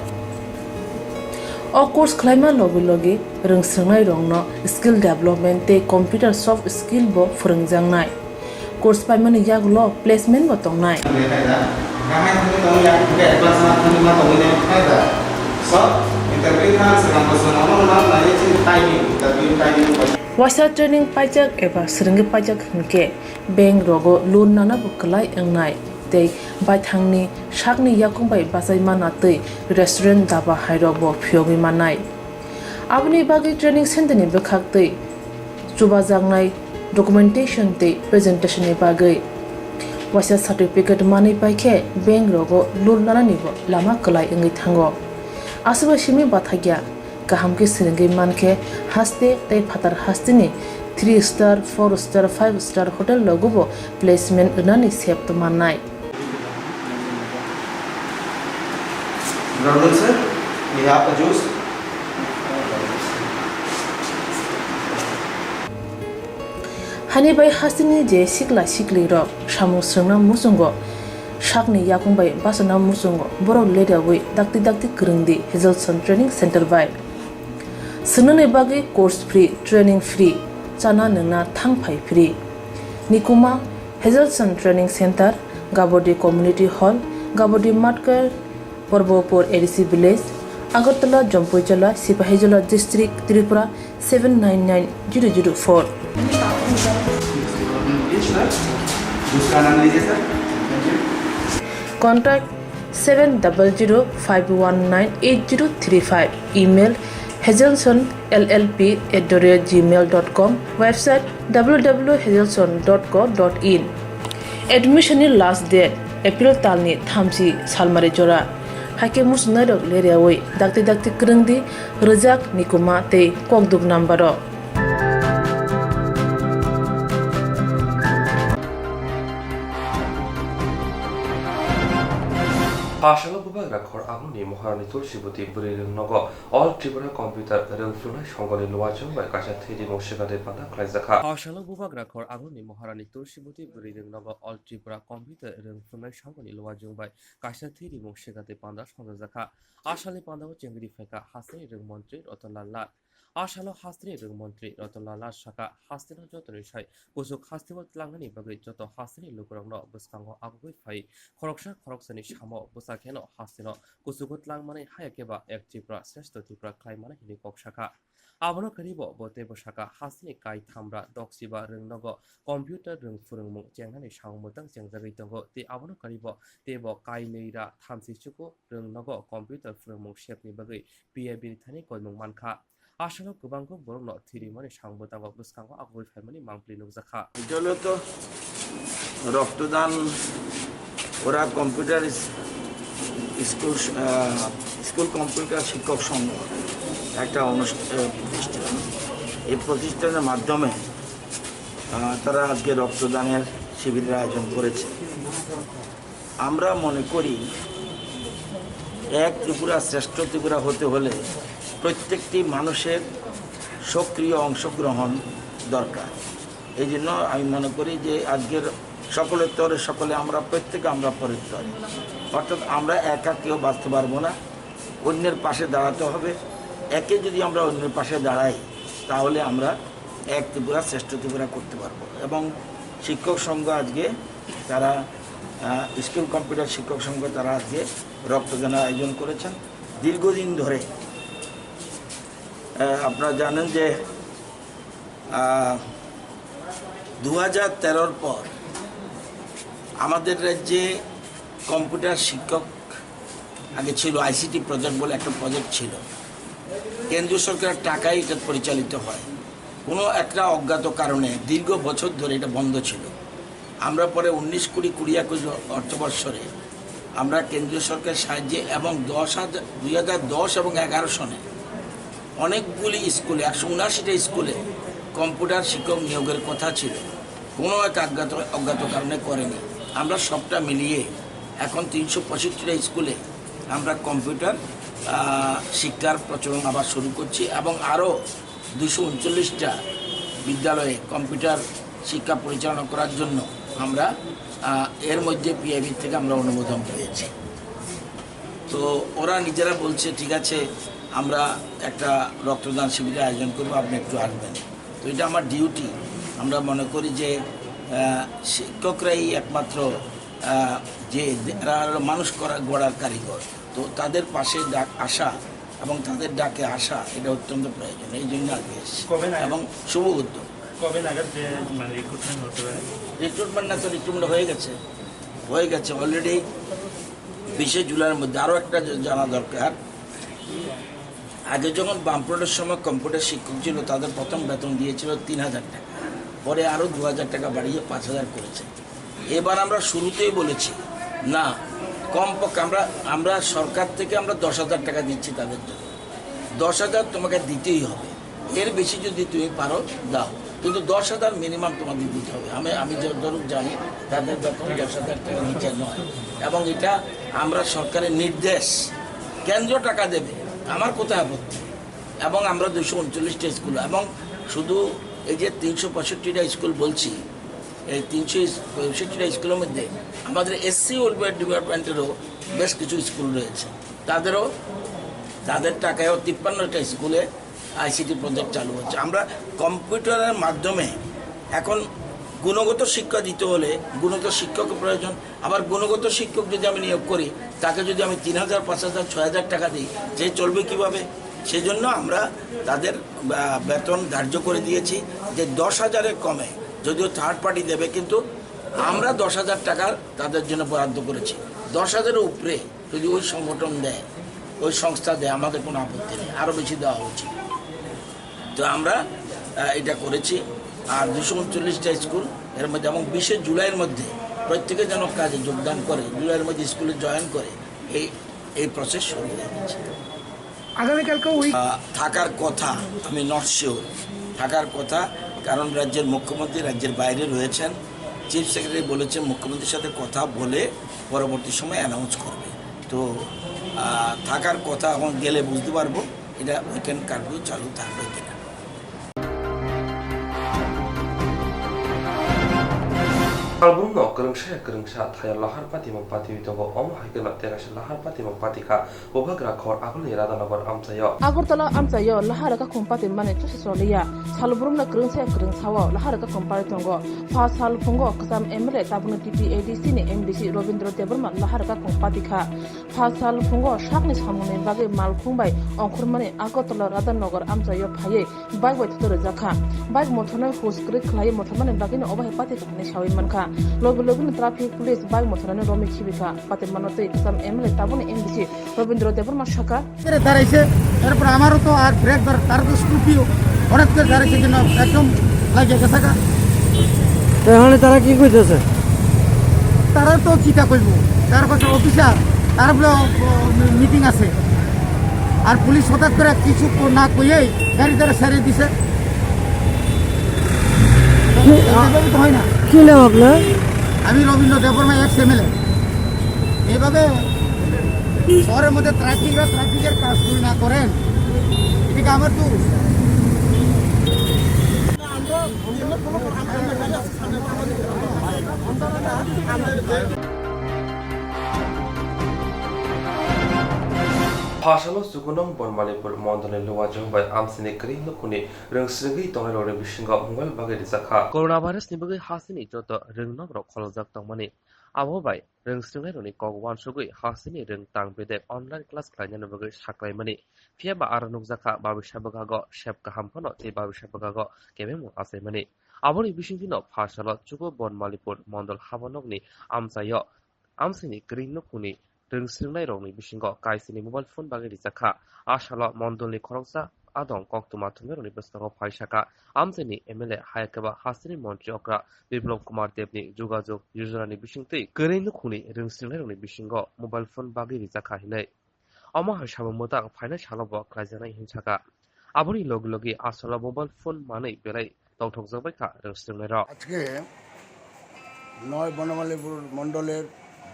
o course khlaima logi rungsrangnai rongno skill development te computer soft skill bo phurungjangnai course paimani yaglo placement bo tongnai Wasa training pajak eba serengge pajak hingke bank rogo loan nana bukalai engnai tei baithangni shakni yakung bai basai mana tei restaurant daba hairo bo phyogi manai abni bagi training center ni bekhak tei chuba jangnai documentation tei presentation ni bagai wasa certificate mani paikhe bank rogo loan nana ni bo lama kalai engai thango asuba shimi bathagya kaham ke serengge manke haste tei phatar hastini 3 star 4 star 5 star hotel logo bo placement unani sep to manai Brother sir, we have a juice. Hani bai hasini je sikla sikli ro samu srengna musungo shakni yakung bai basana musungo borok leda wi dakti krungdi Hazelson Training Center bai sunane bagi course free training free chana nangna thangphai free nikuma Hazelson Training Center Gabodi Community Hall Gabodi Matkar Porbopur ADC Village Agartala Jompoijola Sipahijola District Tripura 799004 Contact 7005198035 email hazelsonllp@gmail.com website www.hazelson.co.in Admission last date April talni thamsi salmare jora hake musnarok leriawai dakti krungdi rejak nikuma te kokduk nambaro Pashala bubag rakhor amuni Maharani Tulsiboti Burirung Nogo All Tripura Computer Rungflunai Shongoni Luwachung by Kasha 3D Moshigade Pata Klaizaka Pashala bubag rakhor amuni Maharani Tulsiboti Burirung Nogo All Tripura Computer Rungflunai Shongoni Luwachung by Kasha 3D Moshigade Panda Shongazaka Ashali Panda Chengri Feka Hasri Rung Montri Rotolala Ashalo Hastri Rung Montri Rotolala Shaka Hastino Jotorishai Kusuk Hastival Tlangani Bagri Joto Hastri Lukurangno Buskango Agui Fai Khoroksha Khoroksani Shamo Busakeno Hastino Kusugut Langmani Hayakeba Ek Tripura Sresto Tripura Klaimana Hini Kokshaka Abono Karibo Bote Boshaka Hastini Kai Thamra Doksiba Rungnogo Computer Rung Furungmu Jenghani Shangmutang Jengzagitongo Ti Abono Karibo Tebo Kai Leira Thamsi Chuko Rungnogo Computer Furungmu Shepni Bagri PAB Thani Koimung Manka Ashalo Kubango Borno Thirimani Shangbutango Buskango Agui Family Mangpli Nukzaka Joloto রক্তদান ওরা computer school computer শিক্ষক সংঘ একটা প্রতিষ্ঠান এই প্রতিষ্ঠানের মাধ্যমে তারা আজকে রক্তদানের শিবিরের আয়োজন করেছে আমরা মনে করি এক ত্রিপুরা শ্রেষ্ঠ ত্রিপুরা হতে হলে প্রত্যেকটি মানুষের সক্রিয় অংশগ্রহণ দরকার এই জন্য আমি মনে করি যে আজকের সকলের তরে সকলে আমরা প্রত্যেকে আমরা পরিত্তরে অর্থাৎ আমরা একা কেউ বাঁচতে পারবো না অন্যের পাশে দাঁড়াতে হবে একে যদি আমরা অন্যের পাশে দাঁড়াই তাহলে আমরা এক ত্রিপুরা শ্রেষ্ঠ ত্রিপুরা করতে পারবো এবং শিক্ষক সংঘ আজকে তারা স্কুল কম্পিউটার শিক্ষক সংঘ তারা আজকে রক্তদানের আয়োজন করেছেন দীর্ঘদিন ধরে আপনারা জানেন যে 2013 পর আমাদের রাজ্যে কম্পিউটার শিক্ষক আগে ছিল আইসিটি প্রজেক্ট বলে একটা প্রজেক্ট ছিল, কেন্দ্রীয় সরকারের টাকায় এটা পরিচালিত হয়। কোনো একটা অজ্ঞাত কারণে দীর্ঘ বছর ধরে এটা বন্ধ ছিল। আমরা পরে 19-20 অর্থবর্ষরে আমরা কেন্দ্রীয় সরকারের সাহায্যে এবং 2010 এবং 11 সনে অনেকগুলি স্কুলে 179টা স্কুলে কম্পিউটার শিক্ষক নিয়োগের কথা ছিল, কোনো এক অজ্ঞাত কারণে করেনি। আমরা সবটা মিলিয়ে এখন 365টা স্কুলে আমরা কম্পিউটার শিক্ষার প্রচলন আবার শুরু করছি এবং আরও 239টা বিদ্যালয়ে কম্পিউটার শিক্ষা পরিচালনা করার জন্য আমরা এর মধ্যে পিআইবি থেকে আমরা অনুমোদন পেয়েছি। তো ওরা নিজেরা বলছে ঠিক আছে আমরা একটা রক্তদান শিবিরের আয়োজন করবো, আপনি একটু আসবেন। তো এটা আমার ডিউটি। আমরা মনে করি যে শিক্ষকরাই একমাত্র যে মানুষ গড়ার কারিগর, তো তাদের পাশে আসা এবং তাদের ডাকে আসা এটা অত্যন্ত প্রয়োজন। এই জন্য আগে এসেছি এবং শুভ উদ্যোগ। কবে নাগাদ রিক্রুটমেন্ট হতে পারে? রিক্রুটমেন্ট না তো রিক্রুটমেন্ট হয়ে গেছে অলরেডি 20 জুলাইয়ের মধ্যে। আরও একটা জানা দরকার, আগে যখন বামফ্রন্টের সময় কম্পিউটার শিক্ষক ছিল তাদের প্রথম বেতন দিয়েছিল 3000 টাকা, পরে আরও 2000 টাকা বাড়িয়ে 5000 করেছে। এবার আমরা শুরুতেই বলেছি না, কমপক্ষে আমরা সরকার থেকে আমরা 10,000 টাকা দিচ্ছি তাদের জন্য। 10,000 তোমাকে দিতেই হবে, এর বেশি যদি তুমি পারো দাও, কিন্তু 10,000 মিনিমাম তোমাদের দিতে হবে। আমি যতটুকু জানি তাদের বেতন 10,000 টাকার নিচে নয়, এবং এটা আমরা সরকারের নির্দেশ, কেন্দ্র টাকা দেবে, আমার কোথায় আপত্তি। এবং আমরা 239টা স্কুল এবং শুধু এই যে 365টা স্কুল বলছি, এই 365টা স্কুলের মধ্যে আমাদের এসসি ওয়েলফেয়ার ডিপার্টমেন্টেরও বেশ কিছু স্কুল রয়েছে, তাদের টাকায়ও 53টা স্কুলে আইসিটি প্রজেক্ট চালু হচ্ছে। আমরা কম্পিউটারের মাধ্যমে এখন গুণগত শিক্ষা দিতে হলে গুণগত শিক্ষকের প্রয়োজন। আবার গুণগত শিক্ষক যদি আমি নিয়োগ করি, তাকে যদি আমি 3,000, 5,000, 6,000 টাকা দিই, সে চলবে কীভাবে? সেই জন্য আমরা তাদের বেতন ধার্য করে দিয়েছি যে 10,000-এর কমে, যদিও থার্ড পার্টি দেবে, কিন্তু আমরা 10,000 টাকার তাদের জন্য বরাদ্দ করেছি। 10,000-এর উপরে যদি ওই সংগঠন দেয়, ওই সংস্থা দেয়, আমাদের কোনো আপত্তি নেই, আরও বেশি দেওয়া উচিত। তো আমরা এটা করেছি। আর 239টা স্কুল এর মধ্যে এবং 20 জুলাইয়ের মধ্যে প্রত্যেকে যেন কাজে যোগদান করে, জুলাইয়ের মধ্যে স্কুলে জয়েন করে, এই প্রসেস শুরু হয়ে গেছে। আগামীকালকে থাকার কথা, আমি নট শিওর, থাকার কথা, কারণ রাজ্যের মুখ্যমন্ত্রী রাজ্যের বাইরে রয়েছেন। চিফ সেক্রেটারি বলেছেন মুখ্যমন্ত্রীর সাথে কথা বলে পরবর্তী সময় অ্যানাউন্স করবে। তো থাকার কথা এখন গেলে বুঝতে পারবো এটা উইকেন্ড কার্ফিউ চালু থাকবে কিনা। Albumno kerengsa thaya lahar pati mangpati witogo omo haikena terasa lahar pati mangpati ka bobagra khor agul irada nagor amsayo Agartala amsayo lahara ka kompati mane tusi soliya salburumna kerengsawa lahara ka kompati tongo fa sal fungo kasam emre tabunu TPADC ni MDC Robindro Deborma lahara ka kompati ka fa sal fungo shakni samune bage malkhungbai ongkhurmane agartala rada nagor amsayo phaye bike wai tore jakha bike mothona huskri khlai mothmane bage ni obai pati ka ne shawi manka logo traffic police bike mothana romi khibika pati manote kasam emre tabunu MDC Robindro Deborma shaka দাঁড়াইছে, তারপর আমারও তো আর break ধর, তার তো স্কুটিও হঠাৎ করে দাঁড়াইছে কিনা একদম লাগে গেছে। তাহলে তারা কি কইতেছে? তারা তো চিন্তা করব, তার কাছে অফিসার, তার মিটিং আছে, আর পুলিশ হঠাৎ করে কিছু না কইয়েই গাড়ি তারা ছেড়ে দিছে। হয় না। কি নাম আপনার? আমি রবীন্দ্র দেববর্মা, ex-MLA। এইভাবে শহরের মধ্যে ট্রাফিকের কাজ শুরু না করেন, এদিকে আমার তো Pasalo sugunong bonmalipur mondone luwa jongbai amsini kri nukuni rengsrigi tonglore bishinga mobile bage disakha coronavirus ni bage hasini joto rengnog rok kholojak tongmani abobai rengsringai roni kogwan sugui hasini reng tangbede online class khlainani bage saklaimani fiaba aranuk jakha babisha bagago shep kahamphano te babisha bagago kebemu asemani aboni bishingino pasalo chugo bonmalipur mondol habanogni amsayo amsini kri nukuni rungsringnai rokni bisingo kaisini mobile phone bagi rijaka asalo mondolni khoroksa adong koktuma thungeroni bostongo phaisaka amjeni MLA hayakaba hasini mantri okra Biplop Kumar Debni jogajog yojana bisingtwi kwrwi nukhungni rungsringnai rokni bisingo mobile phone bagi rijaka hinai amahar samomotang phaina salobo khlaijanai hinsaka aboni loglogi asalo mobile phone manei belai tongthokjakbaikha rungsringnai rok আজকে নয় বনমালীপুর মণ্ডলের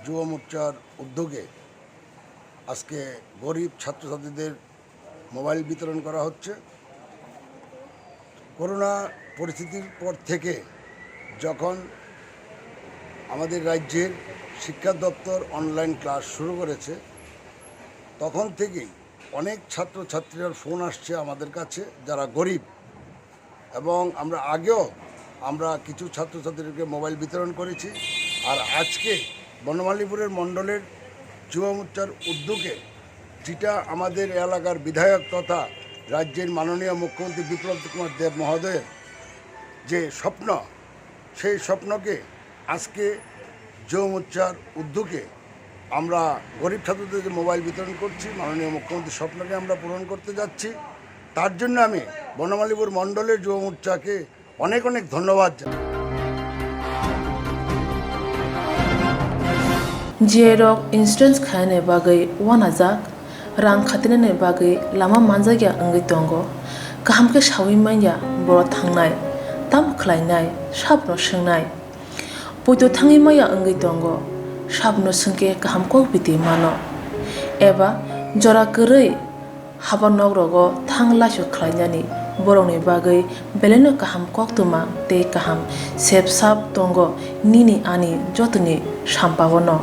যুব মোর্চার উদ্যোগে আজকে গরিব ছাত্রছাত্রীদের mobile বিতরণ করা হচ্ছে। করোনা পরিস্থিতির পর থেকে যখন আমাদের রাজ্যের শিক্ষা দপ্তর অনলাইন ক্লাস শুরু করেছে তখন থেকেই অনেক ছাত্রছাত্রীর ফোন আসছে আমাদের কাছে যারা গরিব, এবং আমরা কিছু ছাত্রছাত্রীদেরকে মোবাইল বিতরণ করেছি। আর আজকে বনমালীপুরের মণ্ডলের যুব মোর্চার উদ্যোগে যেটা আমাদের এলাকার বিধায়ক তথা রাজ্যের মাননীয় মুখ্যমন্ত্রী বিপ্লব কুমার দেব মহোদয়ের যে স্বপ্ন, সেই স্বপ্নকে আজকে যুব মোর্চার উদ্যোগে আমরা গরিব ছাত্রদেরকে মোবাইল বিতরণ করছি। মাননীয় মুখ্যমন্ত্রীর স্বপ্নকে আমরা পূরণ করতে যাচ্ছি। তার জন্য আমি বনমালীপুর মণ্ডলের যুব মোর্চাকে অনেক অনেক ধন্যবাদ জানাই। Jerok insurance khane bagai wanajak rang khatinane bagai lama manjagya angai tongo kahamke shawi manya boro thangnai tam khlainai sabno swngnai poito thangi maya angai tongo sabno sungke kahamko biti mano eba jora kwrwi habanok rogo thanglasyo khlainani borongni bagai beleno kaham koktuma tei kaham sepsap tongo nini ani jotoni sampabono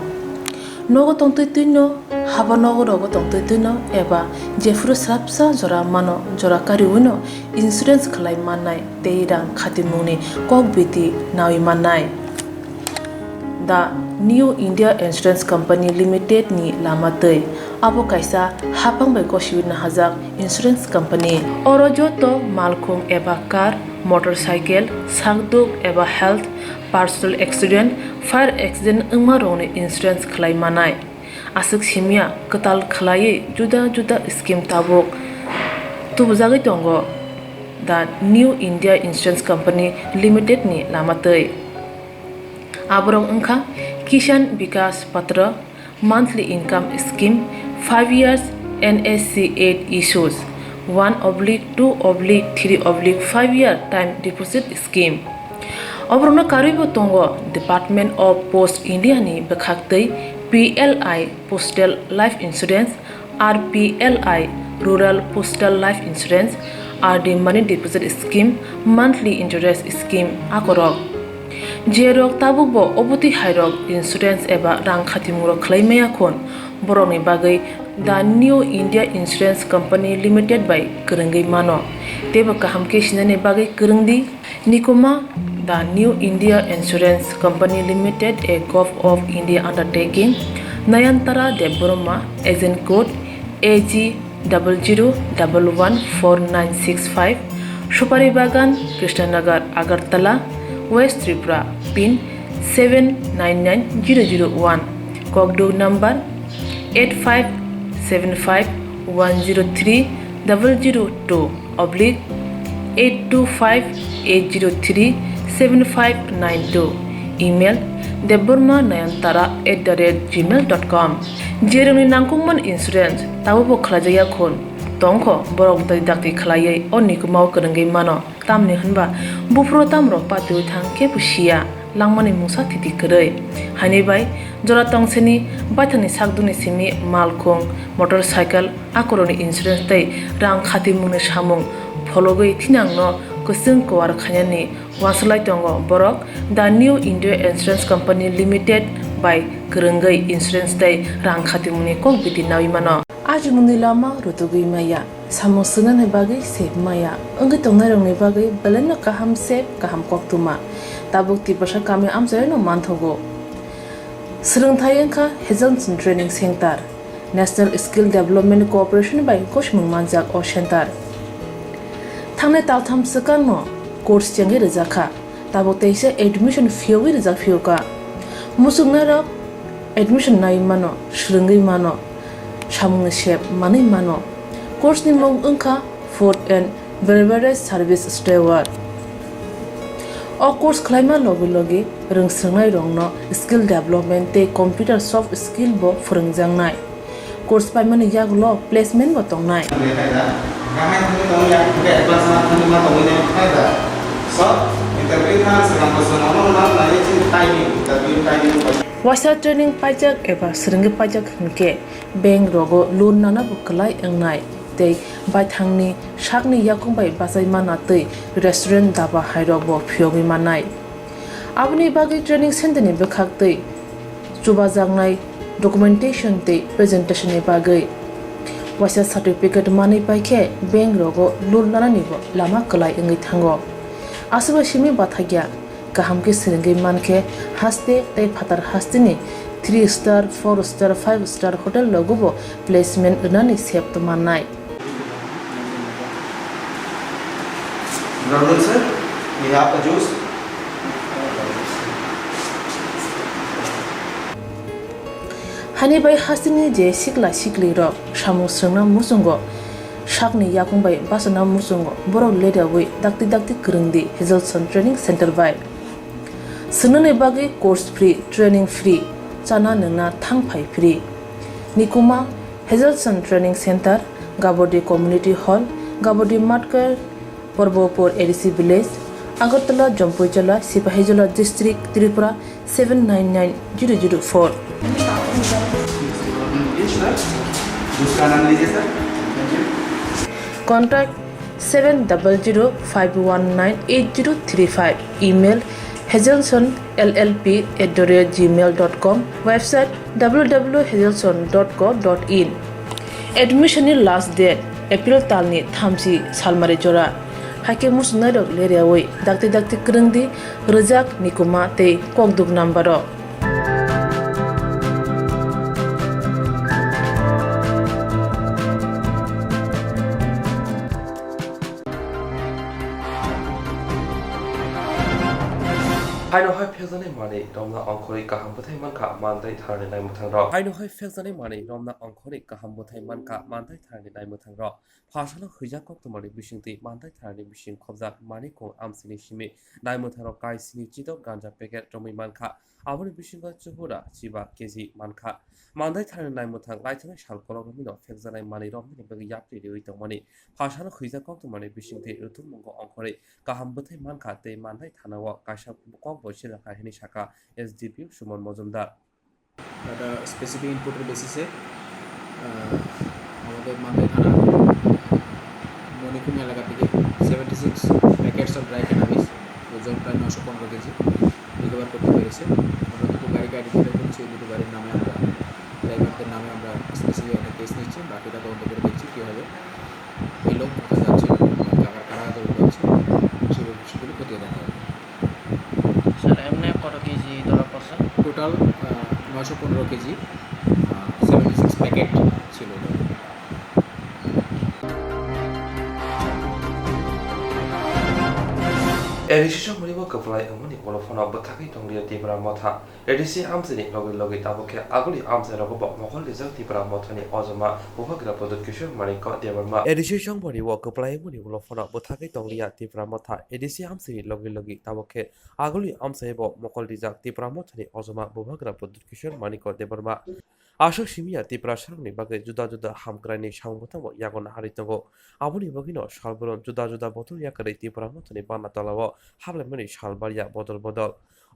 nogo tongtui tuino haba nogo rogo tongtui tuino eba jefuru srapsa jora mano jora kariwino insurance khlai mannai tei rang khatimungni kokbiti nawi mannai The New India Insurance Company Limited ni lamatei abo kaisa hapangbai kosibina hajak insurance company oro joto malkhung eba car motorcycle sakduk eba health personal accident fire accident ungma rongni insurance khlai manai asuk simia katal khlai juda juda scheme tabok tubujagi tongo The New India Insurance Company Limited ni lamatei aborong ungkha Kishan Vikas Patra monthly income scheme 5 years NSC 8 issues 1/2/3/5 year time deposit scheme obrona karibo tongo Department of Post India ni bekhaktei PLI Postal Life Insurance RPLI Rural Postal Life Insurance RD Money Deposit Scheme monthly interest scheme akorok Jerok tabukbo obuti hairok insurance eba rang khatimuro khlaimaya khon boroni bagai The New India Insurance Company Limited by Kurungai mano teba kahamke sinane bagai kurungdi nikoma The New India Insurance Company Limited a Gov of India undertaking Nayantara Deborma agent code AG 00114965 Shupari Bagan Krishnanagar Agartala West Tripura pin 799001 Kogdo number 8575102825-825-803-7592 email debormanayantara@gmail.com jeroni nangkungman insurance tabo khlajaya khon tongkho borok dai dakti khlaiei onikumau kurungai mano tamni hanba bufro tamro patu thangke pusia langmani musa thiti krei hani bai jora tongseni bathani sakduni simi malkhong motorcycle akoroni insurance tai rang khati mune samung phologoi thinangno kusung kwar khanyani waslai tongo borok The New India Insurance Company Limited by kurungai insurance tai rang khati mune kok biti nawi mano aji mundilama rutugui maya samusunan hebagai sep maya anggi tongnarong ni bagai baleno kaham sep kaham koktuma tabuk tipasa kami amjayno manthogo srungthai engkha Hazelton Training Center National Skill Development Corporation by Koshmung Manjak o Center thangne taltham sakano course changi rejakha tabuk teise admission fee wi rejak fee ka musugnarok admission nai mano shringai mano samung shep mani mano course ni mong ungkha food and beverage service steward o course khlaima logi rungsrangnai rongno skill development te computer soft skill bo phurungjangnai course paimani yaglo placement bo tongnai Wasa training pajak eba seringi pajak hingke bank rogo loan nana bukalai engnai tei bai thangni sakni yakung bai basai mana tei restaurant daba hairok bo phiogi manai abni bagi training center ni bekhak tei chuba jangnai documentation tei presentation ni bagai wasa certificate mani paikhe bank rogo loan nana ni bo lama kalai engai thango asuba simi bathagya kaham ke seringi manke haste tei phatar haste ni 3 star 4 star 5 star hotel logo bo placement nani sep to manai Good sir, we have the juice. Hani bai hasini je sikla sikli ro samu srna musungo sakni yakung bai basana musungo borok leda wi dakti krungdi Hazelson Training Center bai sunane bagi course free training free chana nangna thangphai free nikuma Hazelson Training Center Gabodi Community Hall Gabodi Matkar Porbopur ADC Village Agartala Jampuijala Sipahijala District Tripura 799004 Contact 7005198035 email hazelsonllp@gmail.com website www.hazelson.co.in admission last date April talni thamsi salmari jora hake musnai rok leriawai dakti krungdi rejak nikuma tei kokduk nambaro Haino hai phezane mani romna angkhori kaham buthai manka mandai tharni nai muthang ro haino hai phezane mani romna angkhori kaham buthai manka mandai tharni nai muthang ro phasalo khija kok tomari bisingti mandai tharni bising khobjak mani ko amsini simi nai muthang ro kai sini chito ganja packet romi manka aboni bisinga chuhura chiba keji manka mandai tharni nai muthang laithana sal kolok mino phezane mani romni bagi yapri riwi tomani phasalo khija kok tomari bisingti rutum mongo angkhori kaham buthai manka te mandai thanawa kaisa kok Basira কাহিনী শাখা SDP Suman Majumdar একটা specific ইনপুটের বেসিসে আমাদের মালদায় থানা মণিকুমি এলাকা থেকে 76 প্যাকেটস অফ ড্রাই ক্যানাবিস ওজন প্রায় 915 কেজি রিকভার করতে পেরেছে আমরা দুটো গাড়ি আইডেন্টিফাই করছি দুটো গাড়ির নামে আমরা ড্রাইভারদের নামে আমরা স্পেসিফিক একটা কেস নিচ্ছি বাকিটা তদন্ত করে দেখছি কীভাবে এই লোক কোথায় যাচ্ছে কারা ধরে যাচ্ছে সেগুলো খতিয়ে দেখা হবে টোটাল 915 কেজি 76 প্যাকেট ছিল এডিসি মনিব কপ্লাই আমনি বলফনা বথাকি টংলিয়া তিব্রা মথা এডিসি আমসিনি লগে তাবকে আগলি আমসে রগব মখল রিজাল্ট তিব্রা মথনি অজমা বহগ্রা পদত কিশোর মানিক দেবরমা এডিসি সংবনি ও কপ্লাই মনি বলফনা বথাকি টংলিয়া তিব্রা মথা এডিসি আমসিনি লগে তাবকে আগলি আমসে ব মখল রিজাল্ট তিব্রা মথনি অজমা বহগ্রা পদত কিশোর মানিক দেবরমা আশক সিমিয়া তিব্রা সারংনি বাগে जुदा हामग्रानि सावबथांबो यागन हारितंगो आबुनि बगिनो सालबरन जुदा बतल याकारै तिब्रा मथनि बाना तलाव हाबलायमनि सालबारिया बदल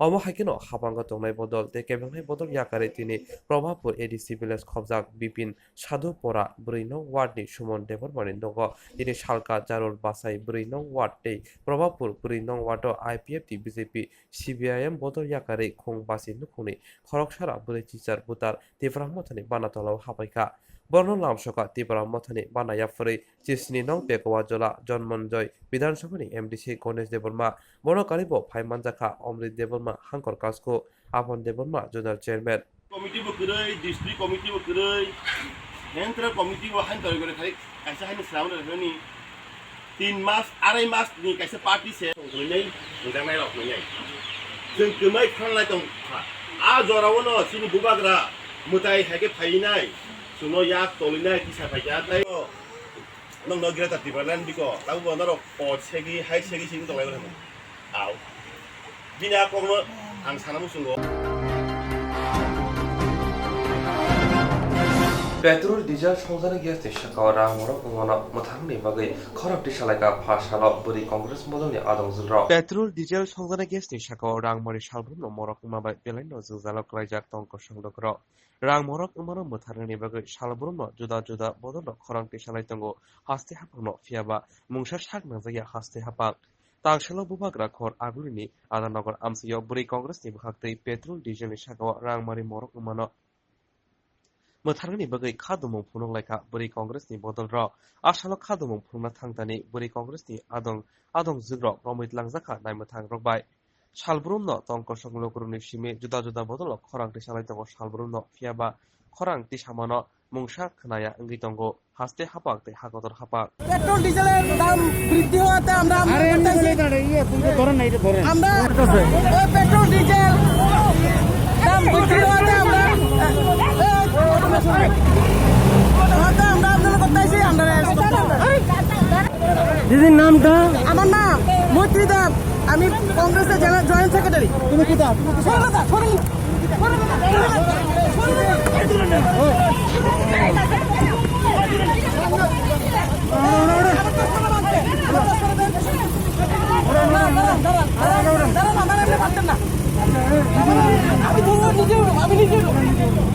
अमो हाइकेनो हाबांगा तंनाय बदल ते केबंनाय बदल याकारै तिनि प्रभाबपुर एडिसि भिलेज खबजाक बिपिन साधु परा 4 नं वार्डनि सुमन देबरमानि दंग तिनि सालका जारुल बासाय 4 नं वार्ड ते प्रभाबपुर 4 नं वार्ड आईपीएफ ति बीजेपी सीबीआईएम बदल याकारै खों बासि नुखुनि खरकसारा बुरै टिचार बुतार तिब्रा मथनि बाना तलाव हाबायका बर्न लामसका तिब्रा मथनि बानाया फरै चिसनि नं पेकवा जला जन्मनजय विधानसभानि एमडीसी गणेश देबर्मा बर्न कारिबो फाइमानजाखा अमृत देबर्मा हांकर कासको Apan Debbarma general chairman committee बकरै डिस्ट्रिक्ट कमिटी बकरै हेंथ्रा कमिटी व हांकर गरे खाली कैसे हानि स्लाउन रहनि 3 मास 2.5 मास नि कैसे पार्टी से होनै मोजांनाय रक मोनै जों गोमै खालामनाय दं জরাবনো চিনি বুবাগ্রা মুতাই হাইকে ফাইনাই সুনো ইয়াক তলিনাই কিসা ফাইকা তাই নং নগিরা তাতি বালান বিকো তাও বনার ও সেগি হাই সেগি সিং তলাই বলে আও বিনা কমো আং সানামু সুঙ্গো पेट्रोल डिजेल संजाना ग्यास नि साकाव रां मरक उमना मथांनि बागै खराबथि सालायगा फासाल बुरि कांग्रेस मदलनि आदं जुलराव पेट्रोल डिजेल संजाना ग्यास नि साकाव रां मरि सालब्रम मरक उमाबाय बेलाइन जुजालक रायजाक तंक संदकराव रां मरक उमना मथांनि बागै सालब्रम जुदा जुदा बदल खरांथि सालायतंगो हास्ते हाफांनो फियाबा मुंसा साक नाजाया हास्ते हाफां तांसेल बुबाग्रा खर आगुलिनि आदानगर आमसियो बुरि कांग्रेसनि बहागतै पेट्रोल डिजेलनि साकाव रां मरि मरक उमना मोथारगनि बगै खादुमं फुनं लायखा बुरि कांग्रेसनि बदलराव आसाल खादुमं फुंना थांतानि बुरि कांग्रेसनि आदं जुग्र रमित लांजाखा नायमथां रगबाय सालब्रुमनो तंक संलग्रुनि सिमे जुदा जुदा बदल खरांथि सालायतंगो सालब्रुमनो फियाबा खरांथि सामानो मुंसा खोनाया अंगि तंगो हास्ते हापाकते हागदर हापाक পেট্রোল ডিজেলের দাম বৃদ্ধি হওয়াতে আমরা পেট্রোল ডিজেল দাম বৃদ্ধি হওয়াতে আমরা আন্দোলন করতেছি দিদির নামটা আমার নাম মৈত্রী দেব আমি কংগ্রেসের জয়েন্ট সেক্রেটারি তুমি কি দাও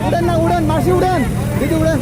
উড়েন না উড়েন মাসি উড়েন দিদি উড়েন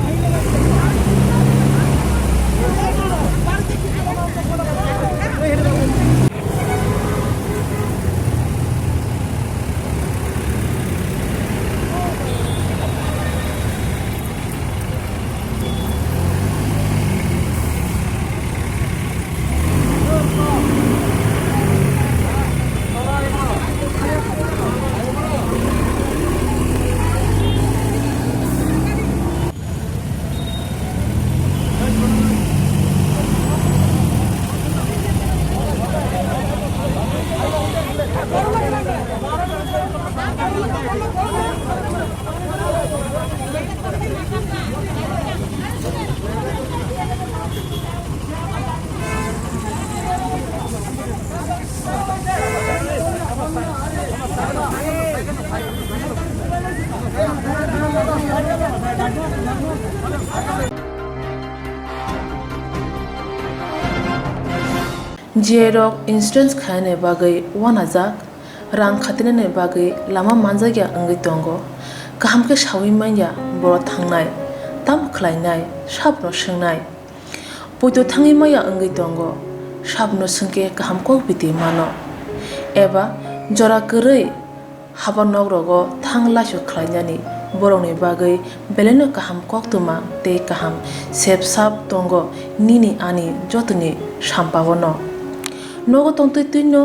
जेरक इंस्टेंस खाने बागै वानाजाक रां खातिने बागै लामा मानजागिया अंगै दंगो गाहामके सावि माइया बर थांनाय ताम खलायनाय साबनो सोंनाय पयतो थाङि माइया अंगै दंगो साबनो सोंके गाहामको बिदि मानो एबा जरा गरै हाबा नगरगो थां लासु खलायनानि बरंनि बागै बेलेनो गाहाम कक्तुमा ते गाहाम सेब साब दंगो निनि आनि जतनि साम्पावनो नगो तंतैतैनो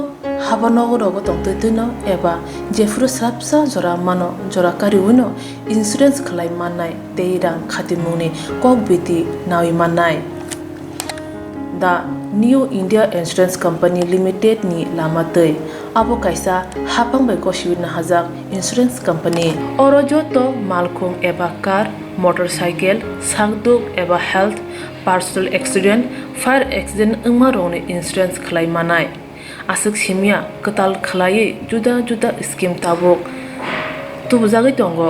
हाबा नगरगो तंतैतैनो एबा जेफुरु स्राबसा जरा मानो जरा कारिउनो इन्सुरेन्स खलाय माननाय ते रां खातिमुनि कक बिति नावि माननाय दा new India insurance company limited नि लामातै आबो कायसा हापांबाय गसिबिना हाजाक इंश्योरेंस कंपनी अरजतो मालखुम एबा कार मोटरसाइकेल सागदुक एबा health personal accident fire accident Uma रोने इंश्योरेंस खलाय मानाय आसक सिमिया कताल खलायै जुदा जुदा स्कीम ताबक तुबजागै दंगो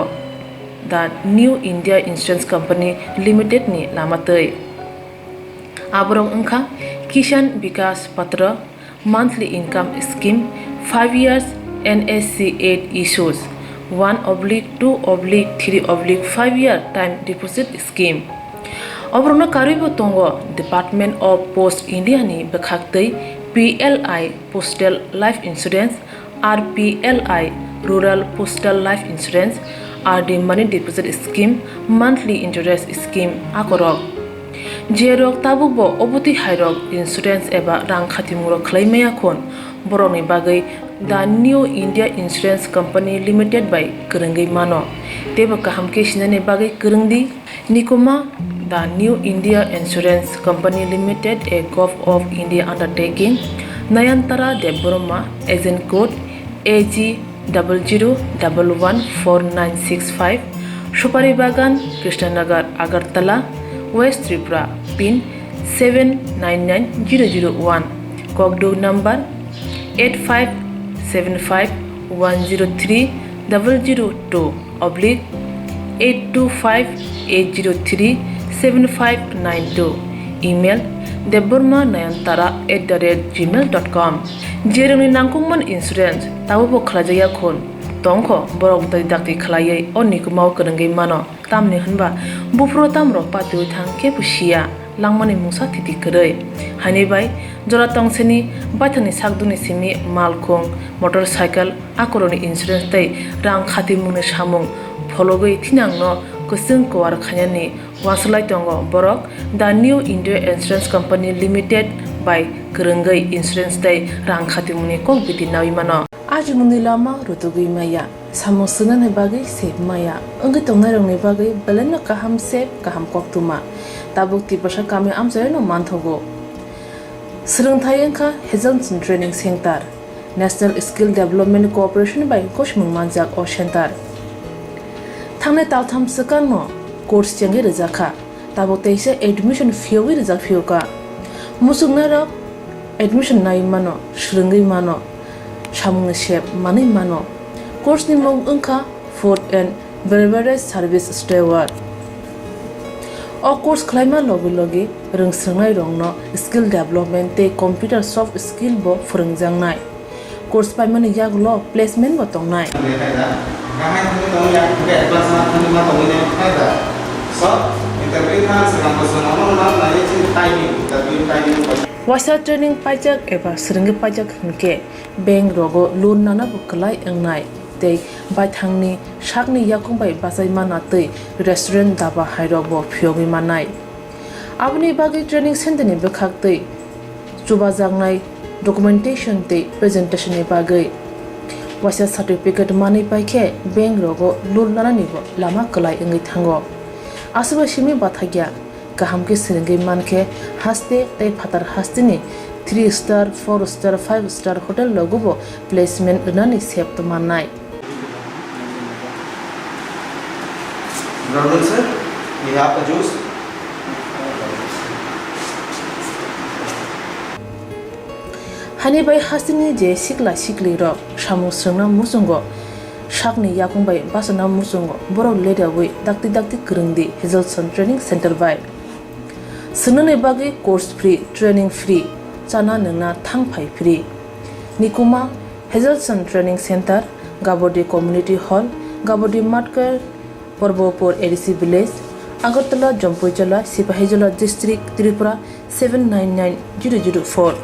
दा new India insurance company limited नि लामातै आबरं अंखा किसान विकास पत्र monthly income scheme 5 years NSC 8 issues 1/2/3/5 year time deposit scheme Obrona karibo tongo Department of Post India ni bekhaktei PLI Postal Life Insurance RPLI Rural Postal Life Insurance RD Money Deposit Scheme Monthly Interest Scheme akorok जेरक ताबुकबो अबति हायरक insurance एबा रां खातिमुरो खलायमाया खन बरनि बागै the new India insurance company limited बाय गोरोंगै मानो तेबो गाहामके सिनानै बागै गोरोंदि निकुमा the new India insurance company limited a gov of India undertaking Nayantara Debbarma agent code AG 00114965 Supari Bagan, Krishnanagar, Agartala, West Tripura, PIN 799001. Kogdo number 85751030/825-803-7592. Email debormanayantara@gmail.com. Jeremy Nangkungman Insurance Tabo Khalajaya Khon Tongko Borok Dakti Khalayai Onikumau Karangai Mano Tamni Hanba Bufro Tamro Patu Thang Kepushia Langmani Musa Titi Karai Hanibai Jora Tongseni Batani Sakduni Simi Malkong Motorcycle Akoroni Insurance Day Rang Khati Mune Shamung Fologoi Tinangno Kusung Kowar Khanyani Wasalai Tongo Borok The New India Insurance Company Limited by Kerengai Insurance Day Rang Khati Mune Kong Biti Nawimano Aji Mundi Lama Rutugui Maya Samusunan Hebagi Sep Maya Ungi Tongarong Nebagi Beleno Kaham Sep Kaham Koktuma Tabuk Tipasha Kami Amzayano Mantogo Serengthayenka Hazelton Training Center National Skill Development Cooperation by Koshmung Manjak O Center Tangne Taltham Sakano course Changi Rizaka Tabuk Teise admission Fiowi Rizak Fioka Musugnara admission Naimano Shringi Mano Shamung Shep Mani Mano course Nimong Unka Food and Beverage Service Steward O course climate logi rung sernai rongno skill development te computer soft skill bo furungjangnai course pai mani yaglo placement bo tongnai Wasa training pajak eba seringi pajak hingke bank rogo loan nana bukalai engnai tei bai thangni sakni yakung bai basai mana tei restaurant daba hairok bo phiogi manai abni bagi training center ni bekhak tei chuba jangnai documentation tei presentation ni bagai wasa certificate mani paikhe bank rogo loan nana ni bo lama kalai engi thango asuba simi bathagya kaham ke seringi manke haste tei phatar haste ni 3 star 4 star 5 star hotel logo bo placement nani sep to manai Brother sir, we have the juice. Hani bai hasini je sikla sikli ro samu srna musungo sakni yakung bai basana musungo borok leda wi dakti krungdi Hazelton Training Center bai sunune bagi course free training free chana nangna thangphai free nikuma Hazelton Training Center Gabodi Community Hall Gabodi Matkar Porbopur ADC Village, Agartala, Jampuijala, Sipahijala District, Tripura 799004.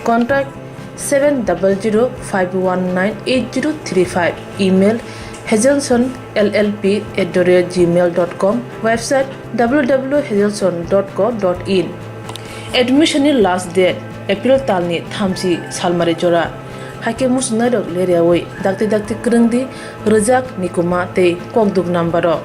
Contact 7005198035. Email hazelson@gmail.com. Website www.hazelson.co.in. Admission last date April talni thamsi salmari jora. Hake musnarok leriawai dakti krungdi rejak nikuma tei kokduk nambaro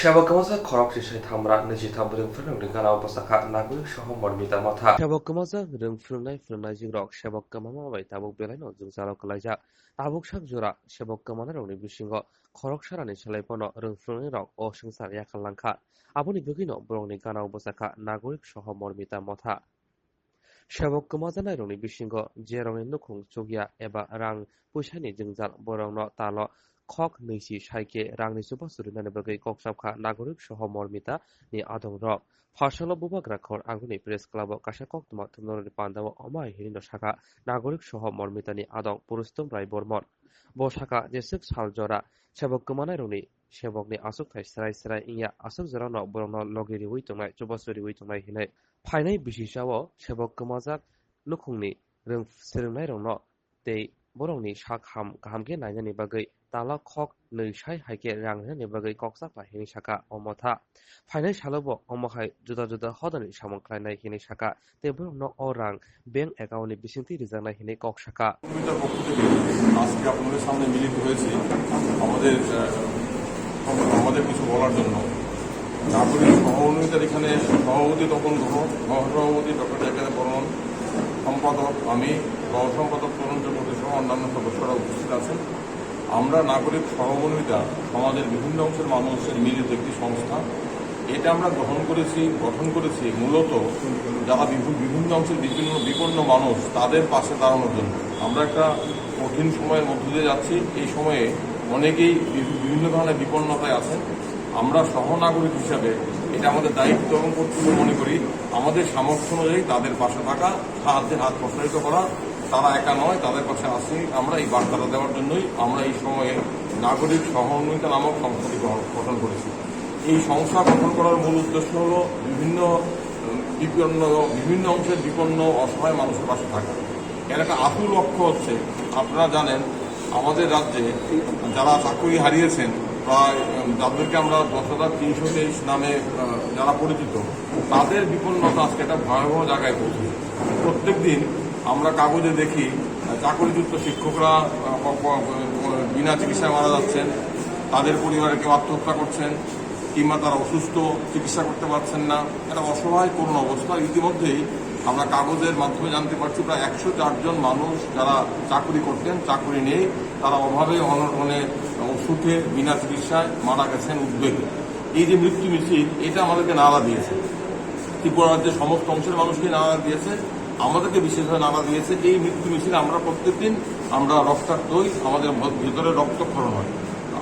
Shabakamaza korok sisai thamra neji thambrung phirung ringana opasaka nagu shoho mormita matha Shabakamaza rung phirungnai jingrok Shabakamama bai tabuk belaino jungzalo kalaijak tabuk sak jora Shabakamana rongni bisingo korok sarani salaipono rung phirungnai rok o sungsar yakalangkha aboni bugino borongni gana opasaka nagorik shoho mormita matha Shabakamaza nai rongni bisingo je rongni nukhung chogya eba rang puisani jungjal borongno talo Kok Nisi Shaike Rangni Subasurinani Bagai Koksapka Nagorik Shoho Mormita ni Adong Rok Farsalo Bubagra Khor Anguni Press Club Kasha Koktuma Tumnori Pandawa Omai Hirino Shaka Nagorik Shoho Mormita ni Adong Purustum Rai Bormon Bo Shaka Jesuk Saljora Shabakkumana Runi Shabokni Asuk Thai Sarai Inya Asuk Zorano Borno Logiri Witumai Chubasuri Witumai Hine Painai Bishishawo Shabakkumazak Nukungni Rung Sirinai Rongno They borokni sak gahamke nainani bagui tala khok neusai haike rangnani bagui koksak hini saka omotha phainai salobo omokhai juda hodani samong khlainai hini saka te borokno orang bank account ni bisingti rijangnai hini kok saka আজকে আপনাদের সামনে মিলিত হয়েছি আমাদের কিছু বলার জন্য নাগরিক সহমর্মিতার এখানে সভাপতি তপন গ্রহ সহসভাপতি ডক্টর জাকের বর্মন সম্পাদক আমি সহসম্পাদক তরুণ চক্রবর্তী সহ অন্যান্য সদস্যরা উপস্থিত আছেন। আমরা নাগরিক সহমর্মিতা সমাজের বিভিন্ন অংশের মানুষের মিলিত একটি সংস্থা। এটা আমরা গঠন করেছি মূলত যারা বিভিন্ন অংশের বিপন্ন মানুষ তাদের পাশে দাঁড়ানোর জন্য। আমরা একটা কঠিন সময়ের মধ্য দিয়ে যাচ্ছি। এই সময়ে অনেকেই বিভিন্ন ধরনের বিপন্নতায় আছেন। আমরা সহনাগরিক হিসাবে এটা আমাদের দায়িত্ব এবং কর্তব্য মনে করি আমাদের সামর্থ্য অনুযায়ী তাদের পাশে থাকা, সাহায্যের হাত প্রসারিত করা। তারা একা নয়, তাদের পাশে আসি আমরা এই বার্তাটা দেওয়ার জন্যই আমরা এই সময়ে নাগরিক সহমর্মিতা নামক সংস্থাটি গঠন করেছি। এই সংস্থা গঠন করার মূল উদ্দেশ্য হল বিভিন্ন অংশের বিপন্ন অসহায় মানুষের পাশে থাকা। এর একটা আসল লক্ষ্য হচ্ছে, আপনারা জানেন আমাদের রাজ্যে যারা চাকরি হারিয়েছেন প্রায় যাদেরকে আমরা 10,323 নামে যারা পরিচিত, তাদের বিপন্নতা আজকে একটা ভয়াবহ জায়গায় পৌঁছে। প্রত্যেক দিন আমরা কাগজে দেখি চাকরিযুক্ত শিক্ষকরা বিনা চিকিৎসায় মারা যাচ্ছেন, তাদের পরিবারে কেউ আত্মহত্যা করছেন, কিংবা তারা অসুস্থ, চিকিৎসা করতে পারছেন না। একটা অসহায় করুণ অবস্থা। ইতিমধ্যেই আমরা কাগজের মাধ্যমে জানতে পারছি প্রায় 104 জন মানুষ যারা চাকরি করতেন, চাকরি নেই, তারা অভাবে অনটনে অসুখে বিনা চিকিৎসায় মারা গেছেন উদ্বেগে। এই যে মৃত্যু মিছিল, এটা আমাদেরকে নাড়া দিয়েছে। ত্রিপুরা রাজ্যের সমস্ত অংশের মানুষকে নাড়া দিয়েছে, আমাদেরকে বিশেষভাবে নাড়া দিয়েছে। এই মৃত্যু মিছিলে আমরা প্রত্যেকদিন আমরা রক্তাক্ত হই, আমাদের ভেতরে রক্তক্ষরণ হয়।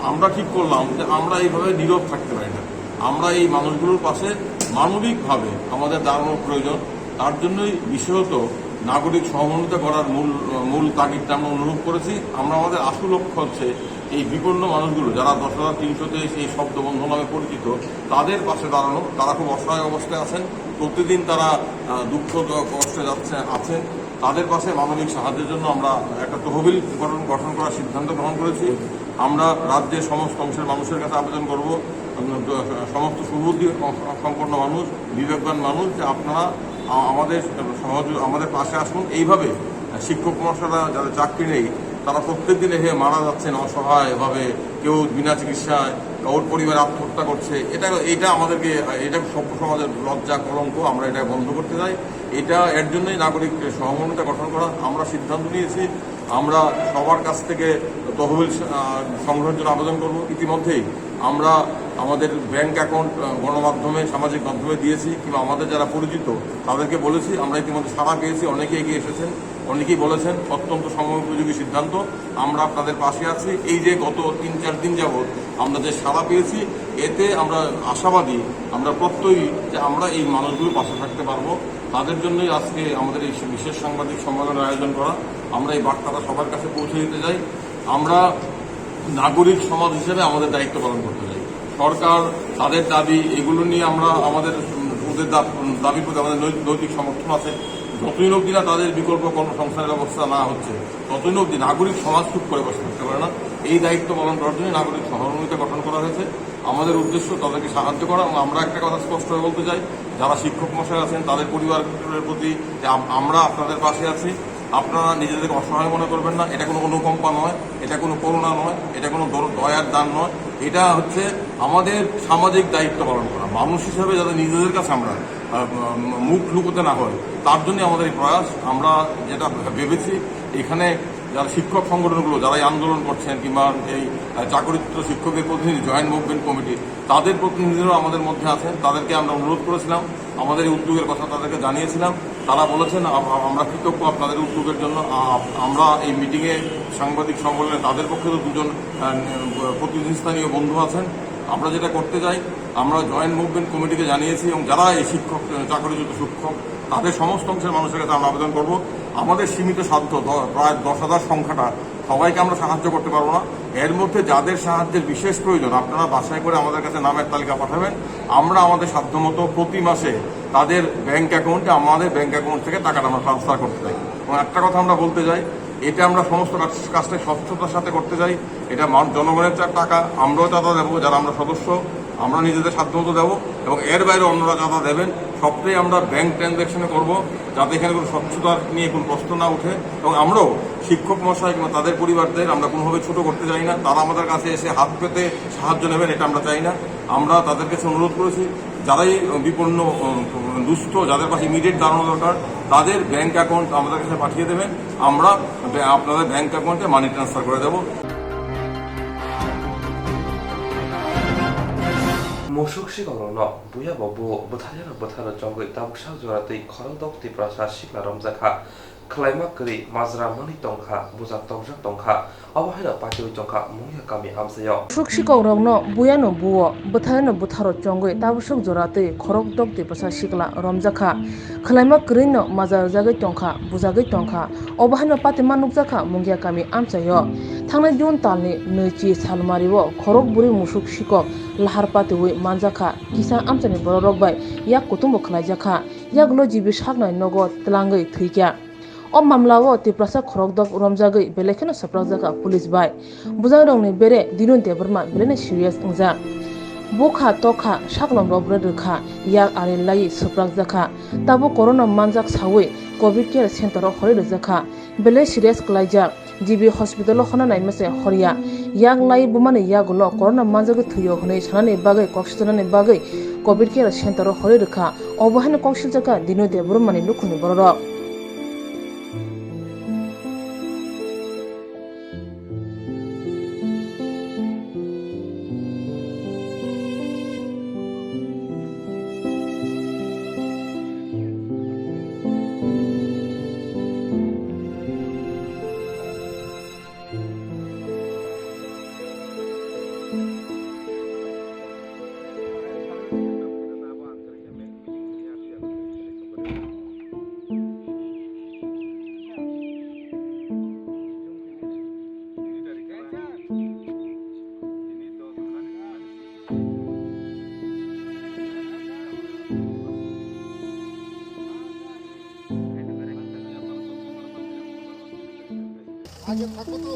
আমরা ঠিক করলাম যে আমরা এইভাবে নীরব থাকতে পারি না, আমরা এই মানুষগুলোর পাশে মানবিকভাবে আমাদের দাঁড়ানোর প্রয়োজন। তার জন্যই বিশেষত নাগরিক সহমর্মিতা করার মূল তাগিদটা আমরা অনুভব করেছি। আমরা আমাদের আসল লক্ষ্য হচ্ছে এই বিপন্ন মানুষগুলো যারা 10,323 এই শব্দবন্ধ নামে পরিচিত, তাদের পাশে দাঁড়ানো। তারা খুব অসহায় অবস্থায় আছেন, প্রতিদিন তারা দুঃখ কষ্টে আছেন। তাদের পাশে মানবিক সাহায্যের জন্য আমরা একটা তহবিল গঠন করার সিদ্ধান্ত গ্রহণ করেছি। আমরা রাজ্যের সমস্ত অংশের মানুষের কাছে আবেদন করব, সমস্ত সুবুদ্ধি সম্পন্ন মানুষ, বিবেকবান মানুষ, যে আপনারা আমাদের পাশে আসুন। এইভাবে শিক্ষক মহাশয়রা যাদের চাকরি নেই, তারা প্রত্যেক দিনে মারা যাচ্ছেন অসহায়ভাবে, কেউ বিনা চিকিৎসায়, ওর পরিবার আত্মহত্যা করছে। এটা আমাদেরকে সভ্য সমাজের লজ্জা, কলঙ্ক। আমরা এটা বন্ধ করতে চাই। এর জন্যই নাগরিক সহমর্মিতা গঠন করা। আমরা সিদ্ধান্ত নিয়েছি আমরা সবার কাছ থেকে তহবিল সংগ্রহের জন্য আবেদন করব। ইতিমধ্যেই আমরা আমাদের ব্যাংক অ্যাকাউন্ট গণমাধ্যমে, সামাজিক মাধ্যমে দিয়েছি, কিংবা আমাদের যারা পরিচিত তাদেরকে বলেছি। আমরা ইতিমধ্যে সাড়া পেয়েছি, অনেকে এগিয়ে এসেছেন, অনেকেই বলেছেন অত্যন্ত সময়োপযোগী সিদ্ধান্ত, আমরা আপনাদের পাশে আছি। এই যে গত 3-4 দিন যাবৎ আমরা যে সাড়া পেয়েছি, এতে আমরা আশাবাদী, আমরা প্রত্যয়ী যে আমরা এই মানুষগুলোর পাশে থাকতে পারবো। তাদের জন্যই আজকে আমাদের এই বিশেষ সাংবাদিক সম্মেলনের আয়োজন করা। আমরা এই বার্তাটা সবার কাছে পৌঁছে দিতে চাই। আমরা নাগরিক সমাজ হিসেবে আমাদের দায়িত্ব পালন করতে চাই। সরকার তাদের দাবি, এগুলো নিয়ে আমরা ওদের দাবির প্রতি আমাদের নৈতিক সমর্থন আছে। যতদিন অবধি না তাদের বিকল্প কর্মসংস্থানের ব্যবস্থা না হচ্ছে, ততদিন অবধি নাগরিক সমাজ চুপ করে বসে থাকতে পারে না। এই দায়িত্ব পালন করার জন্য নাগরিক সহমর্মিতা গঠন করা হয়েছে। আমাদের উদ্দেশ্য তাদেরকে সাহায্য করা। এবং আমরা একটা কথা স্পষ্টভাবে বলতে চাই, যারা শিক্ষক মশাই আছেন তাদের পরিবারের প্রতি যে আমরা আপনাদের পাশে আছি। আপনারা নিজেদেরকে অসহায় মনে করবেন না। এটা কোনো অনুকম্পা নয়, এটা কোনো করুণা নয়, এটা কোনো দয়ার দান নয়। এটা হচ্ছে আমাদের সামাজিক দায়িত্ব পালন করা। মানুষ হিসেবে যাতে নিজেদের কাছে আমরা মুখ লুকোতে না হয়, তার জন্য আমাদের এই প্রয়াস। আমরা যেটা ভেবেছি, এখানে যারা শিক্ষক সংগঠনগুলো যারা এই আন্দোলন করছেন, কিংবা এই চাকরিচ্যুত শিক্ষকের প্রতিনিধি জয়েন্ট মুভমেন্ট কমিটি, তাদের প্রতিনিধিরাও আমাদের মধ্যে আছেন। তাদেরকে আমরা অনুরোধ করেছিলাম, আমাদের এই উদ্যোগের কথা তাদেরকে জানিয়েছিলাম। তারা বলেছেন আমরা কৃতজ্ঞ আপনাদের উদ্যোগের জন্য। আমরা এই মিটিংয়ে সাংবাদিক সম্মেলনে তাদের পক্ষে তো 2জন প্রতিনিধি স্থানীয় বন্ধু আছেন। আমরা যেটা করতে চাই, আমরা জয়েন্ট মুভমেন্ট কমিটিকে জানিয়েছি, এবং যারা এই শিক্ষক চাকরিচ্যুত শিক্ষক তাদের সমস্ত অংশের মানুষের কাছে আমরা আবেদন করব। আমাদের সীমিত সাধ্য প্রায় 10,000 সংখ্যাটা, সবাইকে আমরা সাহায্য করতে পারবো না। এর মধ্যে যাদের সাহায্যের বিশেষ প্রয়োজন, আপনারা বাছাই করে আমাদের কাছে নামের তালিকা পাঠাবেন। আমরা আমাদের সাধ্যমতো প্রতি মাসে তাদের ব্যাংক অ্যাকাউন্টে, আমাদের ব্যাংক অ্যাকাউন্ট থেকে টাকাটা আমরা ট্রান্সফার করতে চাই। এবং একটা কথা আমরা বলতে চাই, এটা আমরা সমস্ত কাজটা স্বচ্ছতার সাথে করতে চাই। এটা জনগণের টাকা, আমরাও চাঁদা দেবো, যারা আমরা সদস্য আমরা নিজেদের সাধ্যমতো দেবো, এবং এর বাইরে অন্যরা চাঁদা দেবেন। সবটাই আমরা ব্যাংক ট্রানজ্যাকশনে করব, যাতে এখানে কোনো স্বচ্ছতা নিয়ে কোনো প্রশ্ন না উঠে। এবং আমরাও শিক্ষক মশাই কিংবা তাদের পরিবারদের আমরা কোনোভাবে ছোটো করতে চাই না। তারা আমাদের কাছে এসে হাত পেতে সাহায্য নেবেন, এটা আমরা চাই না। আমরা তাদের কাছে অনুরোধ করেছি, যারাই বিপন্ন দুস্থ, যাদের কাছে ইমিডিয়েট দাঁড়ানো দরকার, তাদের ব্যাংক অ্যাকাউন্ট আমাদের কাছে পাঠিয়ে দেবেন। আমরা আপনাদের ব্যাংক অ্যাকাউন্টে মানি ট্রান্সফার করে দেবো। Musuk sigang no buya babu bethanya bethana jongoi tabuk sak joratei khorol dok ti prasa sikla romjaka khlaima kri mazra mani tongkha bujak tongjak tongkha awahina patoi tongkha mungya kami amsayo Musuk sikang rong no buya no buo bethana butharo jongoi tabuk sak joratei khorok dok ti prasa sikla romjaka khlaima kri no mazar jagai tongkha bujagai tongkha awahina patima nukjaka mungya kami amsayo Thangnai June talni neichi salmariwo khorok buri musuk sikok lahar patiwi manjaka kisa amchani borok bai yak kutumbo khlaijaka yak lo jibi saknai nogo tlangai thikya o mamlawo tiprasa khorok dok romjagai belekeno saprakjaka police bai bujarongni bere dinun teberma belene serious ingja Bukha tokha saklom robre rekha yak ari lai saprakjaka tabo corona manjak sawi covid care center hori rejaka bele serious klaijak GB hospital khona nai mase horia yak lai bumane yagulo corona manjagi thuyo hone sanani bagai kokshitani bagai covid care center hori rekha obahane kokshijaka dinu de burmani lukhuni bororo আগে থাকো তো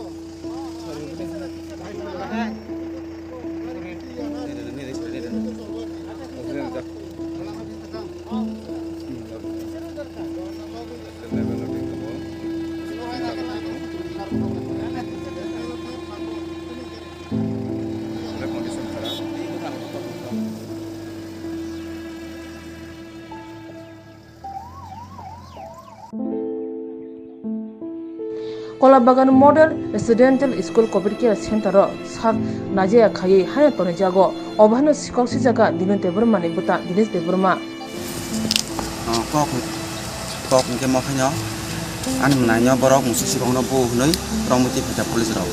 Kolabagan Model Residential School Covid Care Center sak najaya khayi hane tone jago obhano sikok si jaga dinun tebermani buta dinis teberma kok ke mo khanyo an mnanyo borok musu sikong no bu hnoi promotive pita police ro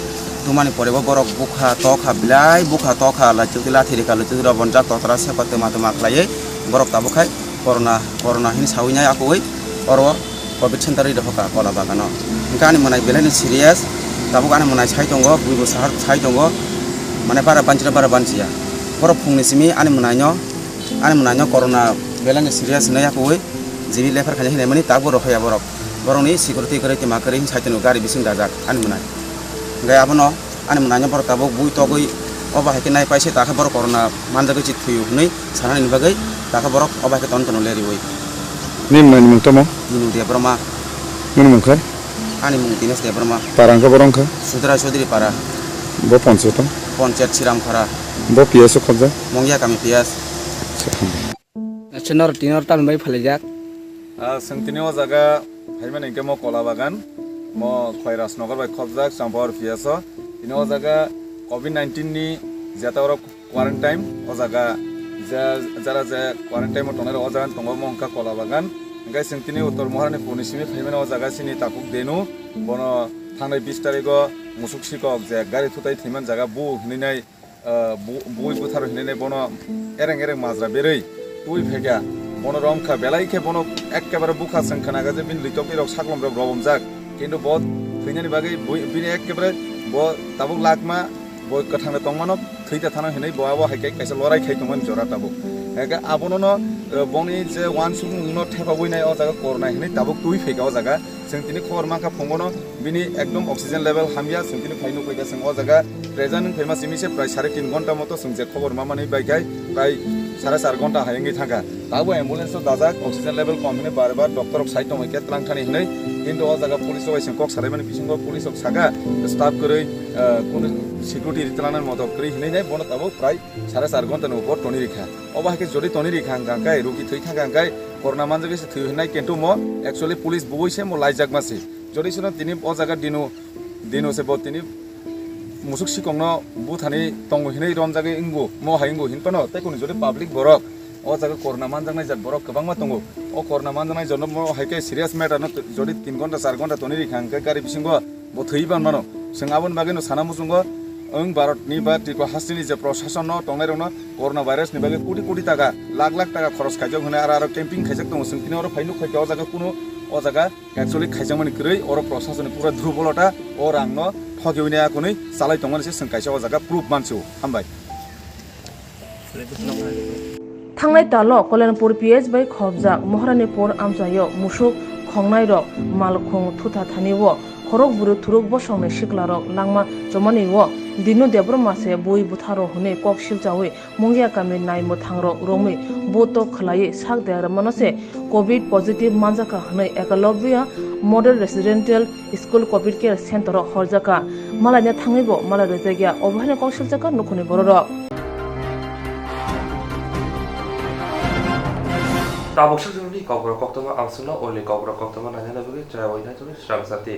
tumani porebo borok bukha tokha bilai bukha tokha la chutila thiri kala chutra bonja totra sepate matama khlaye borok tabukhai corona hin sawinya akoi oro Covid center ri doka kola bagano ngani manai belani serious tabu kana manai sai tongo buibo sahar sai tongo mane para banchia borok phungni simi ani munanyo corona belani serious na yakoi jibi lefer khanya hine mani tabu ro hoya borok ni security kare ti makari sai tonu gari bising dajak ani munai ngai abono ani munanyo borok tabu bui togoi oba heke nai paise ta borok corona manjago chi thuyu hnoi sanani ni bagai ta borok oba heke ton leri oi Nim nani mung tomo? Ninu dia Brahma. Nunu mung kar? Ani mung Dinas dia Brahma. Parang ka borong ka? Sudra Sudri para. Bo ponsot? Poncet Siram para. Bo pias khobja? Mongya kami pias. Chenor tinor tan bai phalejak. Sengtinio jaga haimane ke mo kola bagan mo khairas nagar bai khobjak sampor piaso. Tino jaga COVID-19 ni jata ora quarantine o jaga যারা যে quarantine টনের ও জায়গা টঙ্গ মংকা কলা বাগান গাই সেন্টিনি উত্তর মহারানি পৌনিসিমি ফাইমেন ও জায়গা সিনি তাকুক দেনু বন থানায় 20 তারিখ মুসুক শিকক যে গাড়ি থুতাই থিমান জায়গা বু হিনাই বই বুথার হিনাই বন এরেং মাজরা বেরই তুই ভেগা বন রমখা বেলাইখে বন একেবারে বুখা সংখানা গাজে বিন লিটকি রক সাকলম রক রবম যাক কিন্তু বদ ফিনানি বাগै বিনি একেবারে ব তাবুক লাগমা বই কথানে তংমানক থৈতা থানা হিনাই বয়াব হাইকাই কাইসা লড়াই খাইতমন জরা তাবো একা আবনন boni je wan sung no thepa boinai o jaga corona hinai tabuk tui feka o jaga जों दिनै खबर माखा फंगनो बिनि एकदम अक्सिजेन लेभेल हामिया जों दिनै फाइनो फैगा जों ओ जागा प्रेजेन्ट फेमास इमिसे प्राय 3.5 घन्टा मतो जों जे खबर मामानै बायखाय प्राय 4.5 घन्टा हायंगै थांगा दाबो एम्बुलेन्स दाजाक अक्सिजेन लेभेल कम हिने बारबार डॉक्टर ऑफ साइट दमै के त्रांथानि हिनै किन्तु ओ जागा पुलिस वाइस कक सारायमानि बिसिंगो पुलिस अफ सागा स्टाफ करै कोन सिक्युरिटी रितलाना मदद करै हिनै नै बन ताबो प्राय 4.5 घन्टा नो बर टनि रिखा अबाके जदि टनि रिखा गांगाय रुगि थै थांगांगाय करना मानजगे से थै हिनै किन्तु म एक्चुअली पुलिस बुबैसे म लाइजाक मासि जदि सुनो तिनि ओ जागा दिनो से बो तिनि मुसुक सिकंनो बुथानि तंगो हिनै रमजागे इंगु म हायंगु हिनपनो तैकुनि जदि पब्लिक बरक ओ जागा करना मानजानाय जात बरक गोबां मा तंगो ओ करना मानजानाय जन म हायके सिरियास मैटर न जदि 3 घन्टा 4 घन्टा टनि रिखांगा गारि बिसिंगो बो थैबान मानो जों आबन बागेनो साना मुसुंगो ओं भारतनि बा टिको हास्टिनि जे प्रशासन न टंनायरनो कोरोना भाइरासनि बागे कोटी टाका लाख टाका खरस खायजों होना आरो कैम्पिं खायजों दङ जोंथिनि आरो फाइनो खायखा ओ जागा कुनु ओ जागा एक्चुअली खायजोंमानि ग्रै अर प्रशासन पुरा दुर्बलता ओ रांनो ठगिउनाया कुनै सालाय दंमानसे जों खायसा ओ जागा प्रुफ मानसौ हामबाय थांनाय तालो कल्याणपुर पीएच बाय खबजाक महारानीपुर आमजायो मुसुक खंनाय रक मालखुं थुथा थानिवो खरक बुरु थुरुक बसंने सिखलारक लांमा जमानिवो दिनु देब्रमासे बय बुथारो हुने कक सिलजावे मंगिया कामे नायमो थांरो रोमै बोतो खलाये साक देर मनसे कोविड पॉजिटिव मानजाका हनै Eklavya model residential school covid care centre हरजाका मालायना थाङैबो मालाय जायगा अबहायना कक सिलजाका नुखुनि बररक ताबुक जोंनि कबरा कक्तमा आंसुना ओले कबरा कक्तमा नायना बगे चाय वइना जनि श्रामसाति